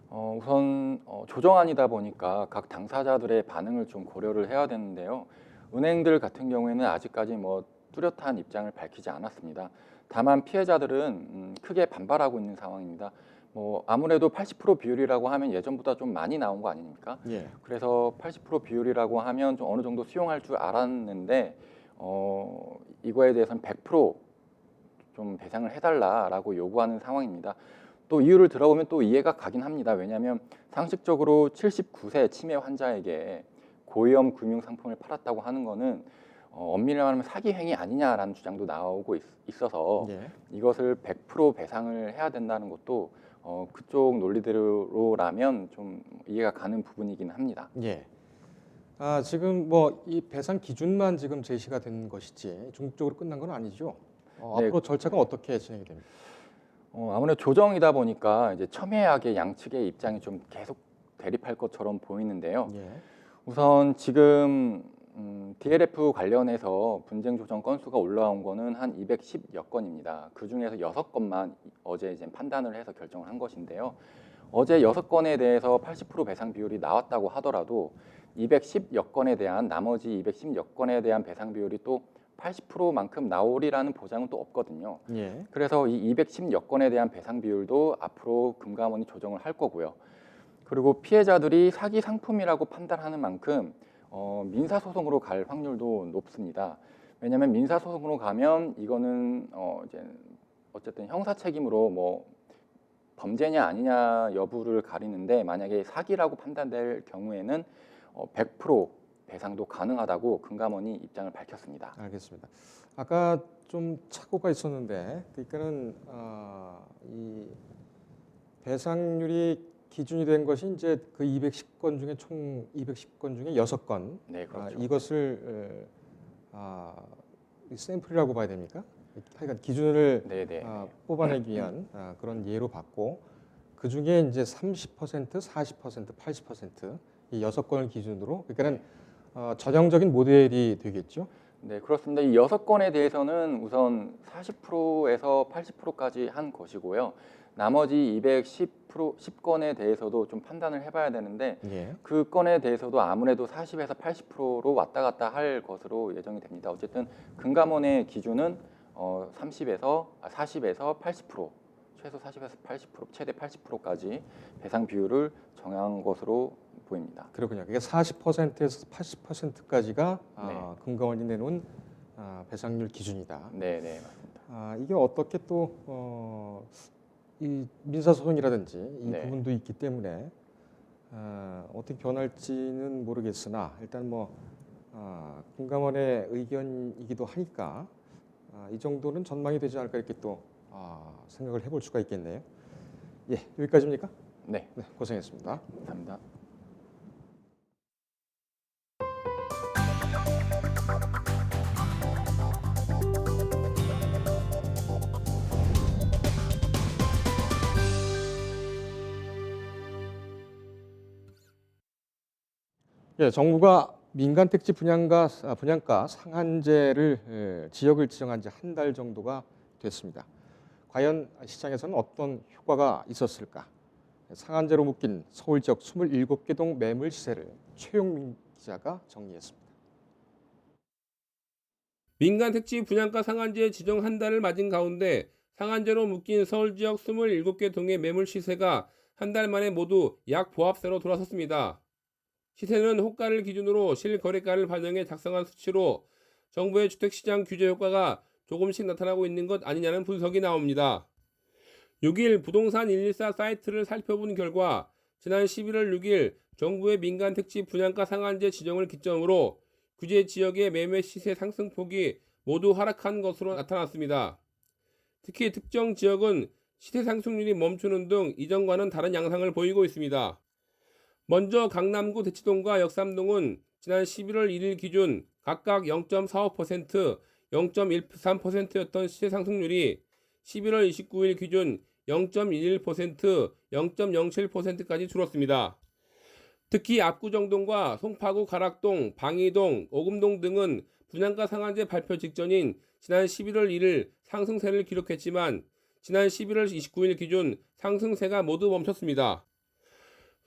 우선 조정안이다 보니까 각 당사자들의 반응을 좀 고려를 해야 되는데요. 은행들 같은 경우에는 아직까지 뭐 뚜렷한 입장을 밝히지 않았습니다. 다만 피해자들은 크게 반발하고 있는 상황입니다. 뭐 아무래도 80% 비율이라고 하면 예전보다 좀 많이 나온 거 아닙니까? 예. 그래서 80% 비율이라고 하면 좀 어느 정도 수용할 줄 알았는데 이거에 대해서는 100%좀 배상을 해달라라고 요구하는 상황입니다. 또 이유를 들어보면 또 이해가 가긴 합니다. 왜냐하면 상식적으로 79세 치매 환자에게 고위험 금융 상품을 팔았다고 하는 거는 엄밀히 말하면 사기 행위 아니냐라는 주장도 나오고 있어서 예. 이것을 100% 배상을 해야 된다는 것도 그쪽 논리대로라면 좀 이해가 가는 부분이긴 합니다. 예. 지금 뭐 이 배상 기준만 지금 제시가 된 것이지 중립적으로 끝난 건 아니죠. 네. 앞으로 절차가 어떻게 진행이 됩니까? 아무래도 조정이다 보니까 이제 첨예하게 양측의 입장이 좀 계속 대립할 것처럼 보이는데요. 예. 우선 지금 DLF 관련해서 분쟁 조정 건수가 올라온 거는 한 210여 건입니다. 그 중에서 6건만 어제 이제 판단을 해서 결정을 한 것인데요. 어제 6건에 대해서 80% 배상 비율이 나왔다고 하더라도 210여 건에 대한 나머지 210여 건에 대한 배상 비율이 또 80%만큼 나오리라는 보장은 또 없거든요. 예. 그래서 이 210여 건에 대한 배상 비율도 앞으로 금감원이 조정을 할 거고요. 그리고 피해자들이 사기 상품이라고 판단하는 만큼 민사소송으로 갈 확률도 높습니다. 왜냐하면 민사소송으로 가면 이거는 이제 어쨌든 형사 책임으로 뭐 범죄냐 아니냐 여부를 가리는데, 만약에 사기라고 판단될 경우에는 100% 배상도 가능하다고 금감원이 입장을 밝혔습니다. 알겠습니다. 아까 좀 착오가 있었는데, 그러니까는 이 배상률이 기준이 된 것이 이제 그 210건 중에 총 210건 중에 6건. 네, 그렇죠. 이것을 샘플이라고 봐야 됩니까? 하여간 기준을 네네. 뽑아내기 위한 그런 예로 봤고, 그 중에 이제 30%, 40%, 80%, 이 6건을 기준으로, 그러니까는 전형적인 모델이 되겠죠. 네, 그렇습니다. 이 6건에 대해서는 우선 40%에서 80%까지 한 것이고요. 나머지 10건에 대해서도 좀 판단을 해봐야 되는데, 예. 그 건에 대해서도 아무래도 40에서 80%로 왔다 갔다 할 것으로 예정이 됩니다. 어쨌든 금감원의 기준은 40에서 80%, 최소 40에서 80%, 최대 80%까지 배상 비율을 정한 것으로 보입니다. 그렇군요. 그게 40%에서 80%까지가 네. 금감원이 내놓은 배상률 기준이다. 네, 네, 맞습니다. 이게 어떻게 또 이 민사소송이라든지 이 네. 부분도 있기 때문에 어떻게 변할지는 모르겠으나, 일단 뭐 금감원의 의견이기도 하니까 이 정도는 전망이 되지 않을까, 이렇게 또 생각을 해볼 수가 있겠네요. 예, 여기까지입니까? 네, 네, 고생했습니다. 감사합니다. 예, 정부가 민간 택지 분양가 상한제를 지역을 지정한 지 한 달 정도가 됐습니다. 과연 시장에서는 어떤 효과가 있었을까? 상한제로 묶인 서울 지역 27개 동 매물 시세를 최용민 기자가 정리했습니다. 민간 택지 분양가 상한제 지정 한 달을 맞은 가운데 상한제로 묶인 서울 지역 27개 동의 매물 시세가 한 달 만에 모두 약 보합세로 돌아섰습니다. 시세는 호가를 기준으로 실거래가를 반영해 작성한 수치로 정부의 주택시장 규제 효과가 조금씩 나타나고 있는 것 아니냐는 분석이 나옵니다. 6일 부동산 114 사이트를 살펴본 결과 지난 11월 6일 정부의 민간 택지 분양가 상한제 지정을 기점으로 규제 지역의 매매 시세 상승폭이 모두 하락한 것으로 나타났습니다. 특히 특정 지역은 시세 상승률이 멈추는 등 이전과는 다른 양상을 보이고 있습니다. 먼저 강남구 대치동과 역삼동은 지난 11월 1일 기준 각각 0.45%, 0.13%였던 시세 상승률이 11월 29일 기준 0.11%, 0.07%까지 줄었습니다. 특히 압구정동과 송파구 가락동, 방이동, 오금동 등은 분양가 상한제 발표 직전인 지난 11월 1일 상승세를 기록했지만 지난 11월 29일 기준 상승세가 모두 멈췄습니다.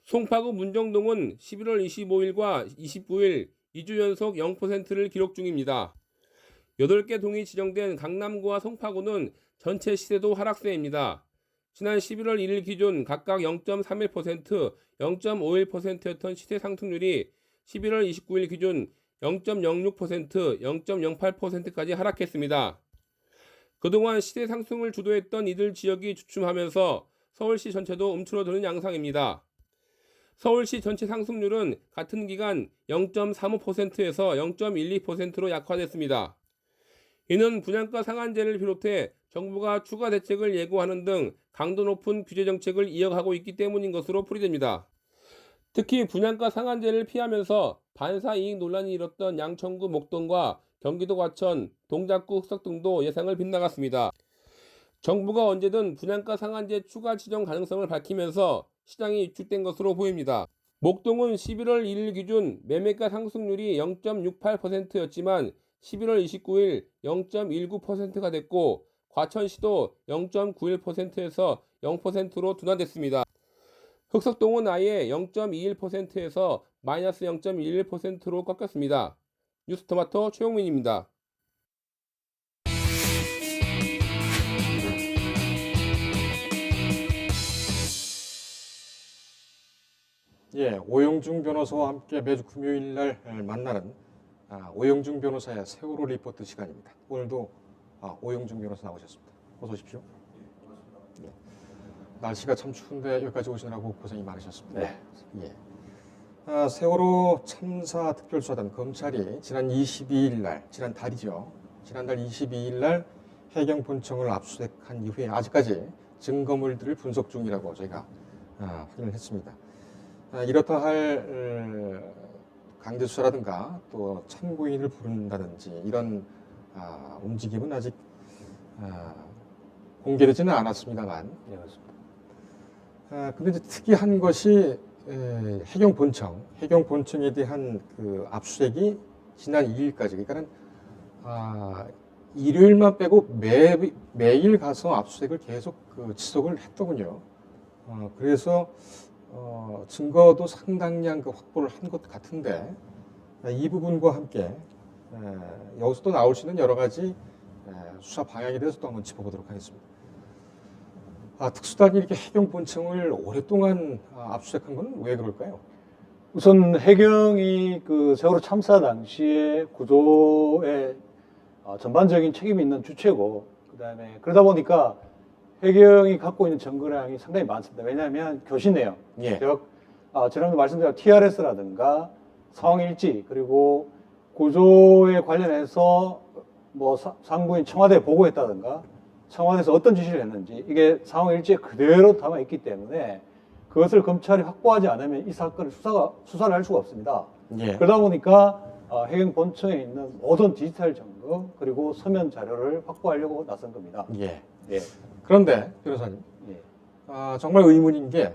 송파구 문정동은 11월 25일과 29일 2주 연속 0%를 기록 중입니다. 8개 동이 지정된 강남구와 송파구는 전체 시세도 하락세입니다. 지난 11월 1일 기준 각각 0.31%, 0.51%였던 시세 상승률이 11월 29일 기준 0.06%, 0.08%까지 하락했습니다. 그동안 시세 상승을 주도했던 이들 지역이 주춤하면서 서울시 전체도 움츠러드는 양상입니다. 서울시 전체 상승률은 같은 기간 0.35%에서 0.12%로 약화됐습니다. 이는 분양가 상한제를 비롯해 정부가 추가 대책을 예고하는 등 강도 높은 규제 정책을 이어가고 있기 때문인 것으로 풀이됩니다. 특히 분양가 상한제를 피하면서 반사 이익 논란이 일었던 양천구 목동과 경기도 과천, 동작구 흑석 등도 예상을 빗나갔습니다. 정부가 언제든 분양가 상한제 추가 지정 가능성을 밝히면서 시장이 위축된 것으로 보입니다. 목동은 11월 1일 기준 매매가 상승률이 0.68%였지만 11월 29일 0.19%가 됐고 과천시도 0.91%에서 0%로 둔화됐습니다. 흑석동은 아예 0.21%에서 마이너스 0.11%로 꺾였습니다. 뉴스토마토 최용민입니다. 예, 오영중 변호사와 함께 매주 금요일 날 만나는 오영중 변호사의 세월호 리포트 시간입니다. 오늘도 오영중 변호사 나오셨습니다. 어서 오십시오. 예. 날씨가 참 추운데 여기까지 오시느라고 고생이 많으셨습니다. 네. 예. 세월호 참사 특별수사단 검찰이 지난 22일 날, 지난 달이죠. 지난달 22일 날 해경 본청을 압수수색한 이후에 아직까지 증거물들을 분석 중이라고 저희가 확인을 했습니다. 이렇다 할 강제 수사라든가 또 참고인을 부른다든지 이런 움직임은 아직 공개되지는 않았습니다만, 네, 맞습니다. 근데 이제 특이한 것이 해경 본청에 대한 그 압수수색이 지난 2일까지, 그러니까는 일요일만 빼고 매일 가서 압수수색을 계속 지속을 했더군요. 그래서 증거도 상당량 확보를 한 것 같은데 이 부분과 함께 여기서 또 나올 수 있는 여러 가지 수사 방향에 대해서 또 한번 짚어보도록 하겠습니다. 특수단이 이렇게 해경 본청을 오랫동안 압수수색한 건 왜 그럴까요? 우선 해경이 그 세월호 참사 당시에 구조에 전반적인 책임이 있는 주체고, 그다음에 그러다 보니까 해경이 갖고 있는 증거량이 상당히 많습니다. 왜냐하면 교시네요. 예. 지난번에 말씀드린 TRS라든가 상황 일지, 그리고 구조에 관련해서 뭐 상부인 청와대에 보고했다든가 청와대에서 어떤 지시를 했는지 이게 상황 일지에 그대로 담아 있기 때문에 그것을 검찰이 확보하지 않으면 이 사건을 수사를 할 수가 없습니다. 예. 그러다 보니까 해경 본청에 있는 모든 디지털 증거 그리고 서면 자료를 확보하려고 나선 겁니다. 예. 예. 그런데 변호사님, 예. 정말 의문인 게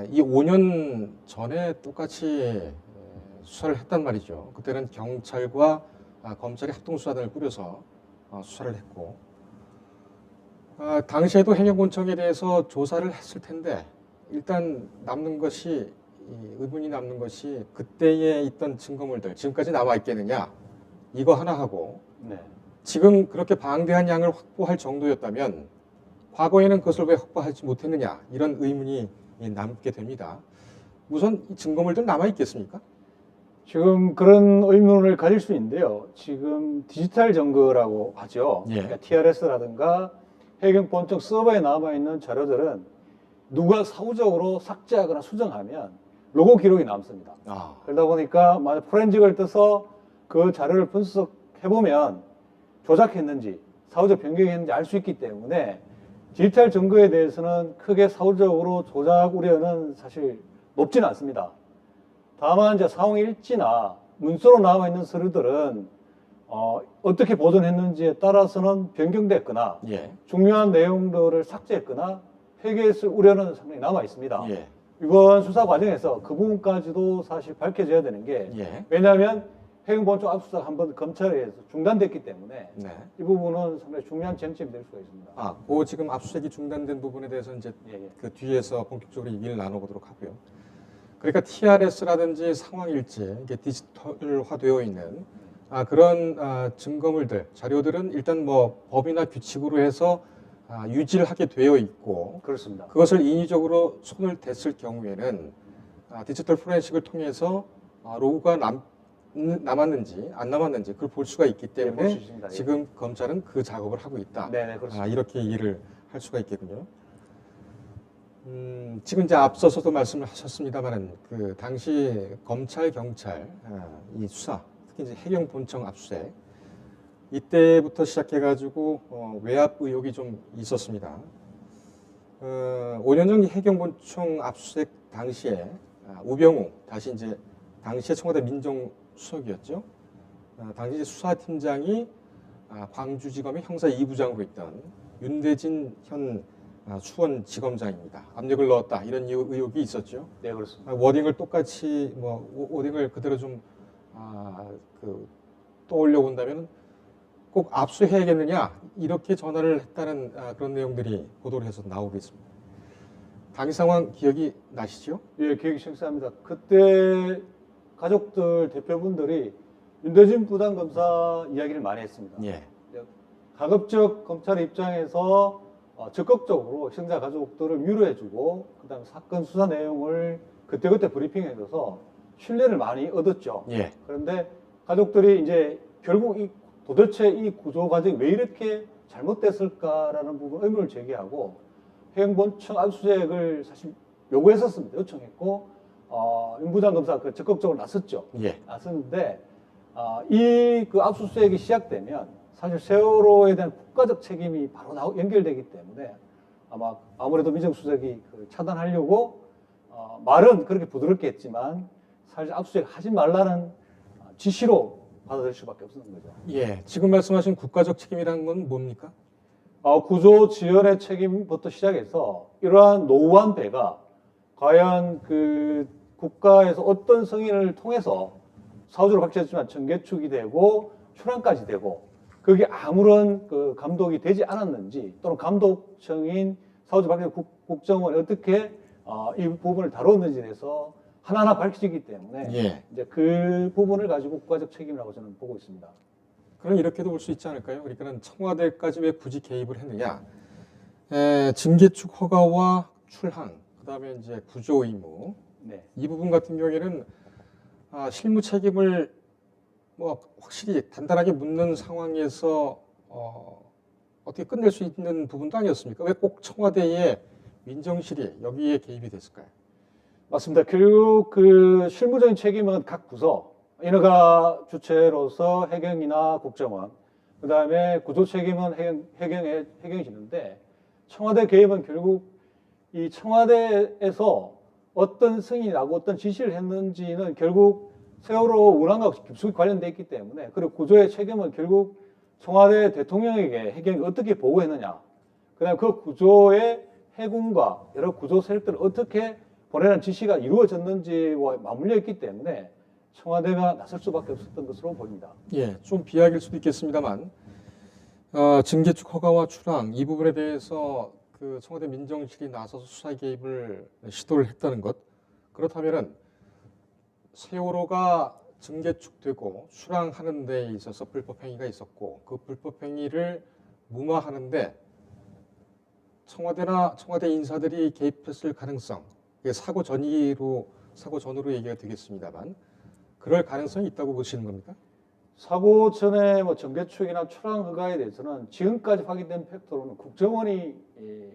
이 5년 전에 똑같이 수사를 했단 말이죠. 그때는 경찰과 검찰이 합동수사단을 꾸려서 수사를 했고, 당시에도 해경본청에 대해서 조사를 했을 텐데 일단 의문이 남는 것이 그때에 있던 증거물들 지금까지 남아 있겠느냐, 이거 하나 하고, 네. 지금 그렇게 방대한 양을 확보할 정도였다면 과거에는 그것을 왜 확보하지 못했느냐, 이런 의문이 남게 됩니다. 우선 이 증거물들 남아 있겠습니까? 지금 그런 의문을 가질 수 있는데요. 지금 디지털 증거라고 하죠. 예. 그러니까 TRS라든가 해경 본청 서버에 남아있는 자료들은 누가 사후적으로 삭제하거나 수정하면 로고 기록이 남습니다. 아, 그러다 보니까 만약 포렌직을 떠서 그 자료를 분석해보면 조작했는지 사후적 변경했는지 알 수 있기 때문에 디지털 증거에 대해서는 크게 사후적으로 조작 우려는 사실 높지는 않습니다. 다만 이제 사홍일지나 문서로 남아있는 서류들은 어떻게 보존했는지에 따라서는 변경됐거나 예, 중요한 내용들을 삭제했거나 폐기했을 우려는 상당히 남아 있습니다. 예, 이번 수사 과정에서 그 부분까지도 사실 밝혀져야 되는 게 예. 왜냐하면 해경본청 압수수색 한번 검찰에 의해서 중단됐기 때문에 네. 이 부분은 상당히 중요한 쟁점이 될 수가 있습니다. 아, 그 지금 압수수색이 중단된 부분에 대해서 이제 예, 예. 그 뒤에서 본격적으로 얘기를 나눠보도록 하고요. 그러니까 TRS라든지 상황일지 이게 디지털화되어 있는 그런 증거물들, 자료들은 일단 뭐 법이나 규칙으로 해서 유지를 하게 되어 있고 그렇습니다. 그것을 인위적으로 손을 댔을 경우에는 디지털 포렌식을 통해서 로고가 남았는지 안 남았는지 그걸 볼 수가 있기 예, 볼수 때문에 있습니다. 예. 지금 검찰은 그 작업을 하고 있다. 네네 그렇습니다. 이렇게 이해를 할 수가 있겠군요. 지금 이제 앞서서도 말씀을 하셨습니다만은 그 당시 검찰 경찰 이 수사 특히 이제 해경 본청 압수수색 이때부터 시작해가지고 외압 의혹이 좀 있었습니다. 5년 전 해경 본청 압수수색 당시에 우병우 다시 이제 당시에 청와대 민정수석이었죠. 당시 수사팀장이 광주지검의 형사 2부장으로 있던 윤대진 현 수원지검장입니다. 압력을 넣었다 이런 의혹이 있었죠. 네 그렇습니다. 워딩을 똑같이 워딩을 그대로 좀 떠올려 본다면 꼭 압수해야겠느냐 이렇게 전화를 했다는 그런 내용들이 보도를 해서 나오고 있습니다. 당시 상황 기억이 나시죠? 예, 기억이 생생합니다. 그때 가족들 대표분들이 윤대진 부장검사 이야기를 많이 했습니다. 예. 가급적 검찰의 입장에서 적극적으로 희생자 가족들을 위로해주고 그다음에 사건 수사 내용을 그때그때 브리핑해줘서 신뢰를 많이 얻었죠. 예. 그런데 가족들이 이제 결국 도대체 이 구조 과정이 왜 이렇게 잘못됐을까라는 부분 의문을 제기하고 해경본청 압수수색을 사실 요구했었습니다. 요청했고 윤 부장검사 그 적극적으로 나섰죠. 예. 나섰는데 이 그 압수수색이 시작되면 사실 세월호에 대한 국가적 책임이 바로 연결되기 때문에 아마 아무래도 민정수석이 차단하려고 말은 그렇게 부드럽게 했지만 사실 압수수색 하지 말라는 지시로 받아들일 수밖에 없었던 거죠. 예. 지금 말씀하신 국가적 책임이라는 건 뭡니까? 구조 지연의 책임부터 시작해서 이러한 노후한 배가 과연 그 국가에서 어떤 승인을 통해서 사후적으로 밝혀졌지만 전개축이 되고 출항까지 되고 그게 아무런 그 감독이 되지 않았는지 또는 감독청인 사후적 밝혀진 국정원이 어떻게 이 부분을 다뤘는지에 대해서 하나하나 밝혀지기 때문에 예. 이제 그 부분을 가지고 국가적 책임이라고 저는 보고 있습니다. 그럼 이렇게도 볼 수 있지 않을까요? 그러니까는 청와대까지 왜 굳이 개입을 했느냐? 증개축 허가와 출항, 그다음에 이제 구조 의무 네. 이 부분 같은 경우에는 실무 책임을 확실히 단단하게 묻는 상황에서 어떻게 끝낼 수 있는 부분도 아니었습니까? 왜 꼭 청와대의 민정실이 여기에 개입이 됐을까요? 맞습니다. 결국 그 실무적인 책임은 각 부서, 인허가 주체로서 해경이나 국정원, 그 다음에 구조 책임은 해경이 지는데 청와대 개입은 결국 이 청와대에서 어떤 승인이 나고 어떤 지시를 했는지는 결국 세월호 운항과 깊숙이 관련되어 있기 때문에 그리고 구조의 책임은 결국 청와대 대통령에게 해경이 어떻게 보고했느냐, 그 다음에 그 구조의 해군과 여러 구조 세력들을 어떻게 보내는 지시가 이루어졌는지와 맞물려 있기 때문에 청와대가 나설 수밖에 없었던 것으로 보입니다. 예, 좀 비약일 수도 있겠습니다만 증개축 허가와 출항 이 부분에 대해서 그 청와대 민정실이 나서서 수사 개입을 시도를 했다는 것, 그렇다면은 세월호가 증개축되고 출항하는 데 있어서 불법 행위가 있었고 그 불법 행위를 무마하는데 청와대 인사들이 개입했을 가능성, 그게 사고 전으로 얘기가 되겠습니다만 그럴 가능성이 있다고 보시는 겁니까? 사고 전에 뭐 정개축이나 출항 허가에 대해서는 지금까지 확인된 팩토로는 국정원이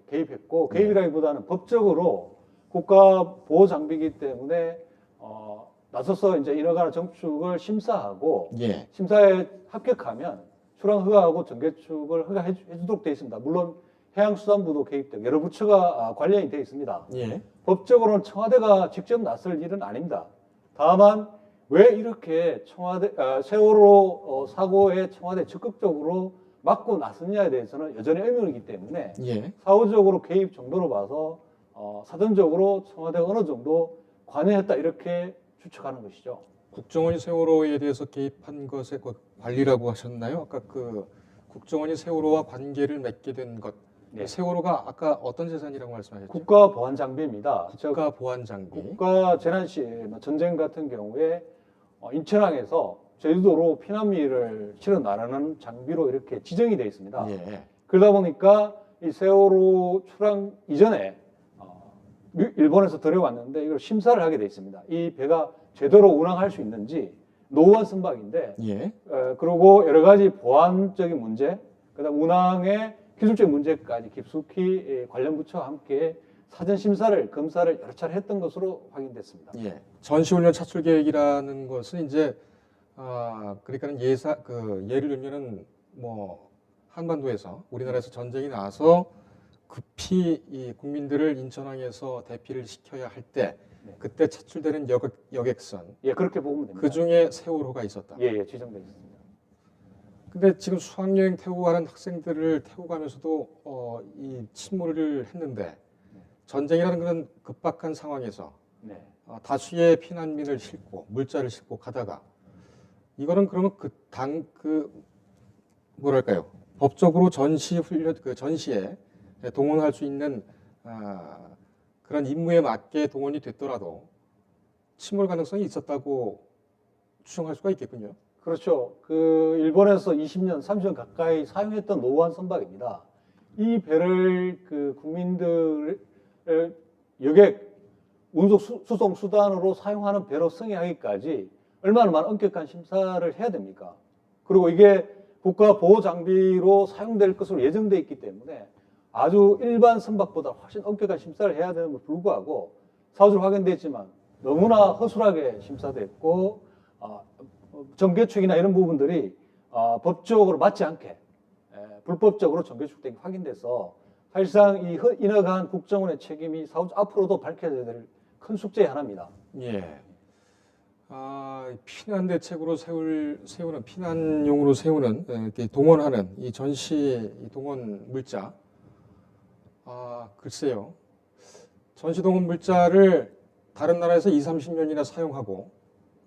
개입했고 개입이라기보다는 법적으로 국가 보호 장비이기 때문에 나서서 이제 인허가나 정축을 심사하고 예. 심사에 합격하면 출항 허가하고 정개축을 허가해 주도록 되어 있습니다. 물론 해양수산부도 개입되고 여러 부처가 관련이 되어 있습니다. 예. 법적으로는 청와대가 직접 나설 일은 아닙니다. 다만 왜 이렇게 세월호 사고에 청와대 적극적으로 막고 나섰냐에 대해서는 여전히 의문이기 때문에 예. 사후적으로 개입 정도로 봐서 사전적으로 청와대가 어느 정도 관여했다 이렇게 추측하는 것이죠. 국정원이 세월호에 대해서 개입한 것의 그 관리라고 하셨나요? 아까 그 국정원이 세월호와 관계를 맺게 된 것. 네. 세월호가 아까 어떤 재산이라고 말씀하셨죠? 국가 보안 장비입니다. 국가 보안 장비. 국가 재난 시 전쟁 같은 경우에 인천항에서 제주도로 피난민을 실어 나르는 장비로 이렇게 지정이 되어 있습니다. 예. 그러다 보니까 이 세월호 출항 이전에 일본에서 들여왔는데 이걸 심사를 하게 되어 있습니다. 이 배가 제대로 운항할 수 있는지 노후한 선박인데 예. 그리고 여러 가지 보안적인 문제, 그다음 운항의 기술적 문제까지 깊숙이 관련 부처와 함께 사전 심사를 검사를 여러 차례 했던 것으로 확인됐습니다. 예. 전시훈련 차출 계획이라는 것은 이제 그러니까는 예를 들면은 뭐 한반도에서 우리나라에서 전쟁이 나서 급히 이 국민들을 인천항에서 대피를 시켜야 할 때 네. 그때 차출되는 여객선 예, 그렇게 보면 됩니다. 그 중에 세월호가 있었다. 예, 지정되어 있습니다. 근데 지금 수학여행 태우고 가는 학생들을 태우고 가면서도 이 침몰을 했는데 전쟁이라는 그런 급박한 상황에서 네. 다수의 피난민을 싣고 물자를 싣고 가다가 이거는 그러면 뭐랄까요? 법적으로 전시에 동원할 수 있는 그런 임무에 맞게 동원이 됐더라도 침몰 가능성이 있었다고 추정할 수가 있겠군요. 그렇죠. 그 일본에서 20년, 30년 가까이 사용했던 노후한 선박입니다. 이 배를 그 국민들을 여객 운송 수송 수단으로 사용하는 배로 승인하기까지 얼마나 많은 엄격한 심사를 해야 됩니까? 그리고 이게 국가 보호 장비로 사용될 것으로 예정돼 있기 때문에 아주 일반 선박보다 훨씬 엄격한 심사를 해야 되는 걸 불구하고 사후적으로 확인됐지만 너무나 허술하게 심사됐고 정개축이나 이런 부분들이 법적으로 맞지 않게 불법적으로 정개축된 게 확인돼서 사실상 이 인허가한 국정원의 책임이 앞으로도 밝혀져야 될 큰 숙제의 하나입니다. 예. 피난 대책으로 세우는 피난용으로 세우는 이렇게 동원하는 이 전시 동원 물자. 글쎄요. 전시 동원 물자를 다른 나라에서 20, 30년이나 사용하고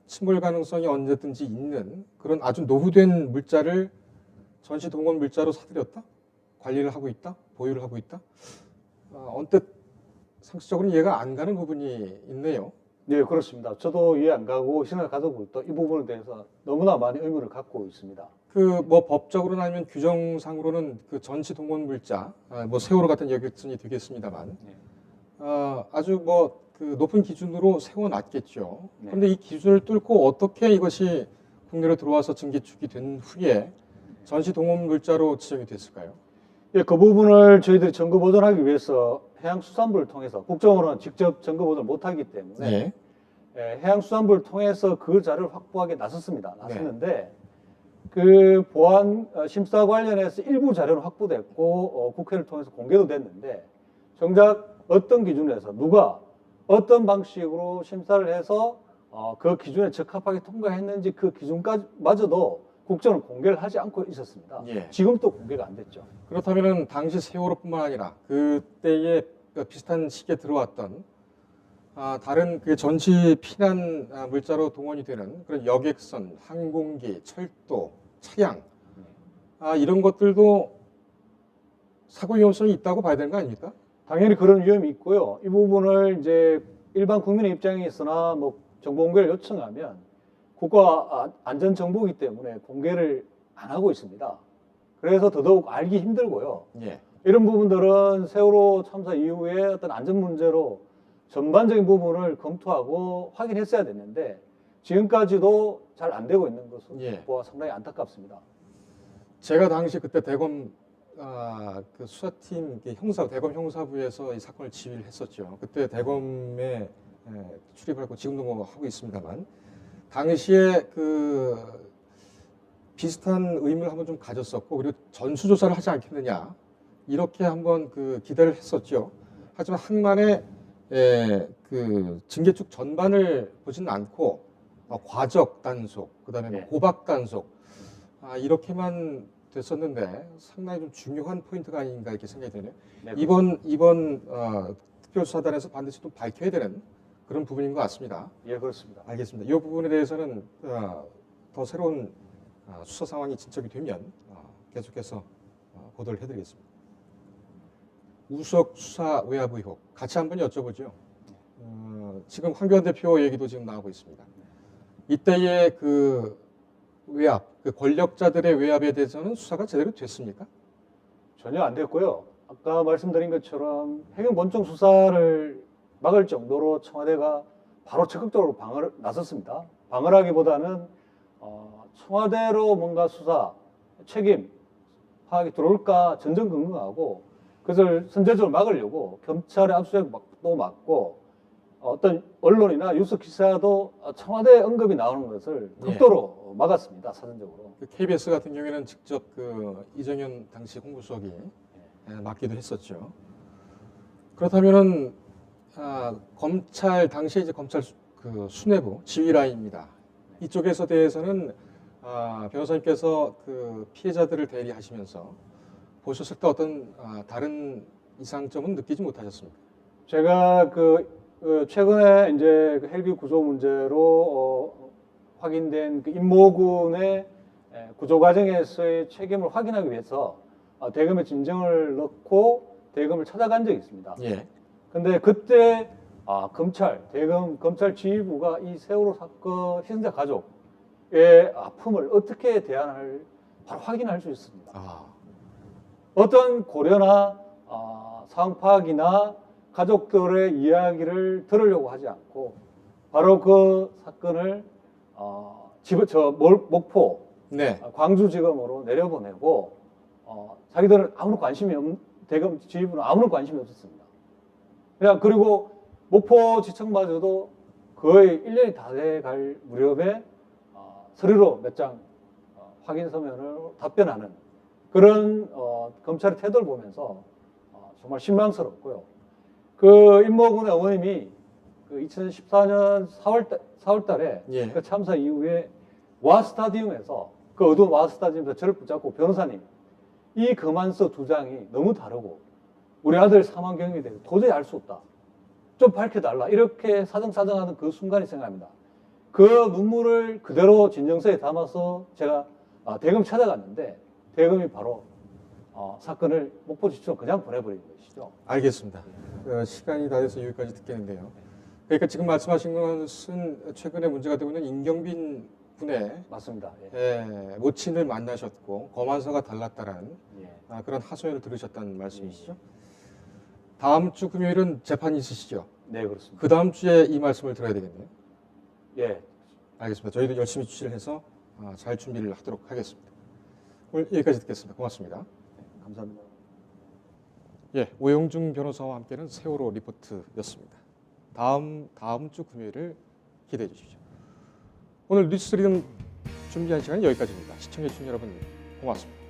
침몰 가능성이 언제든지 있는 그런 아주 노후된 물자를 전시 동원 물자로 사들였다? 관리를 하고 있다? 보유를 하고 있다? 언뜻 상식적으로는 이해가 안 가는 부분이 있네요. 네, 그렇습니다. 저도 이해 안 가고 신뢰 가족들도 이 부분에 대해서 너무나 많이 의문을 갖고 있습니다. 뭐 법적으로는 아니면 규정상으로는 그 전시 동원 물자, 뭐 세월호 같은 여객선이 되겠습니다만, 아주 뭐 그 높은 기준으로 세워놨겠죠. 네. 그런데 이 기준을 뚫고 어떻게 이것이 국내로 들어와서 증기축이 된 후에 전시 동원 물자로 지정이 됐을까요? 예, 그 부분을 저희들이 점검 보존하기 위해서 해양수산부를 통해서 국정원은 직접 점검 보존을 못하기 때문에 해양수산부를 통해서 그 자료를 확보하게 나섰는데 그 보안 심사 관련해서 일부 자료는 확보됐고 국회를 통해서 공개도 됐는데 정작 어떤 기준에서 누가 어떤 방식으로 심사를 해서 그 기준에 적합하게 통과했는지 그 기준까지마저도 국정은 공개를 하지 않고 있었습니다. 예. 지금도 공개가 안 됐죠. 그렇다면은 당시 세월호뿐만 아니라 그때의 비슷한 시기에 들어왔던 다른 그 전시 피난 물자로 동원이 되는 그런 여객선, 항공기, 철도, 차량 이런 것들도 사고 위험성이 있다고 봐야 되는 거 아닙니까? 당연히 그런 위험이 있고요. 이 부분을 이제 일반 국민의 입장에서나 뭐 정보 공개를 요청하면 국가 안전 정보이기 때문에 공개를 안 하고 있습니다. 그래서 더더욱 알기 힘들고요. 예. 이런 부분들은 세월호 참사 이후에 어떤 안전 문제로 전반적인 부분을 검토하고 확인했어야 됐는데 지금까지도 잘 안 되고 있는 것은 예. 보아 상당히 안타깝습니다. 제가 당시 그때 대검 그 수사팀 대검 형사부에서 이 사건을 지휘를 했었죠. 그때 대검에 출입하고 지금도 뭐 하고 있습니다만 당시에 그 비슷한 의문을 한번 좀 가졌었고 그리고 전수조사를 하지 않겠느냐 이렇게 한번 그 기대를 했었죠. 하지만 항만의 그 징계축 전반을 보지는 않고 과적 단속, 그다음에 네. 고박 단속 이렇게만 됐었는데 상당히 좀 중요한 포인트가 아닌가 이렇게 생각이 드네요. 네, 이번 특별수사단에서 반드시 좀 밝혀야 되는 그런 부분인 것 같습니다. 예, 그렇습니다. 알겠습니다. 이 부분에 대해서는 더 새로운 수사 상황이 진척이 되면 계속해서 보도를 해드리겠습니다. 우석 수사 외압 의혹 같이 한번 여쭤보죠. 지금 황교안 대표 얘기도 지금 나오고 있습니다. 이때의 그 외압, 그 권력자들의 외압에 대해서는 수사가 제대로 됐습니까? 전혀 안 됐고요. 아까 말씀드린 것처럼 해경 본청 수사를 막을 정도로 청와대가 바로 적극적으로 방어를 나섰습니다. 방어라기보다는 청와대로 뭔가 수사 책임 파악이 들어올까 전전긍긍하고 그것을 선제적으로 막으려고 검찰의 압수수색도 막고 어떤 언론이나 뉴스 기사도 청와대 언급이 나오는 것을 극도로 막았습니다. 사전적으로. 그 KBS 같은 경우에는 직접 그 이정현 당시 홍보수석이 맡기도 했었죠. 그렇다면은 검찰 당시에 이제 검찰 그 수뇌부 지휘라인입니다. 이쪽에서 대해서는 변호사님께서 그 피해자들을 대리하시면서 보셨을 때 어떤 다른 이상점은 느끼지 못하셨습니까? 제가 최근에 이제 그 헬기 구조 문제로 확인된 그 임모군의 구조 과정에서의 책임을 확인하기 위해서 대검에 진정을 넣고 대검을 찾아간 적이 있습니다. 예. 근데 그때 대검 검찰 지휘부가 이 세월호 사건 희생자 가족의 아픔을 어떻게 대안할 바로 확인할 수 있습니다. 어떤 고려나 상황 파악이나 가족들의 이야기를 들으려고 하지 않고 바로 그 사건을 목포, 네. 광주지검으로 내려보내고 자기들은 아무런 관심이 대검 지휘부는 아무런 관심이 없었습니다. 그리고 목포지청마저도 거의 1년이 다 돼갈 무렵에 서류로 몇 장 확인 서면을 답변하는 그런 검찰의 태도를 보면서 정말 실망스럽고요. 그 임모군의 어머님이 그 2014년 4월 달에 예. 그 참사 이후에 와스타디움에서 그 어두운 와스타디움에서 저를 붙잡고 변호사님 이 검안서 두 장이 너무 다르고 우리 아들 사망 경위에 대해서 도저히 알 수 없다. 좀 밝혀달라. 이렇게 사정사정하는 그 순간이 생각납니다. 그 눈물을 그대로 진정서에 담아서 제가 대검 찾아갔는데 대검이 바로 사건을 목포지청으로 그냥 보내버린 것이죠. 알겠습니다. 시간이 다 돼서 여기까지 듣겠는데요. 그러니까 지금 말씀하신 것은 최근에 문제가 되고 있는 임경빈 분의 맞습니다. 예. 모친을 만나셨고 검안서가 달랐다라는 예. 그런 하소연을 들으셨다는 말씀이시죠? 다음 주 금요일은 재판이 있으시죠? 네, 그렇습니다. 그 다음 주에 이 말씀을 들어야 되겠네요. 예. 알겠습니다. 저희도 열심히 주시를 해서 잘 준비를 하도록 하겠습니다. 오늘 여기까지 듣겠습니다. 고맙습니다. 감사합니다. 예, 오영중 변호사와 함께는 세월호 리포트였습니다. 다음 주 금요일을 기대해 주십시오. 오늘 뉴스 리듬 준비한 시간은 여기까지입니다. 시청해 주신 여러분 고맙습니다.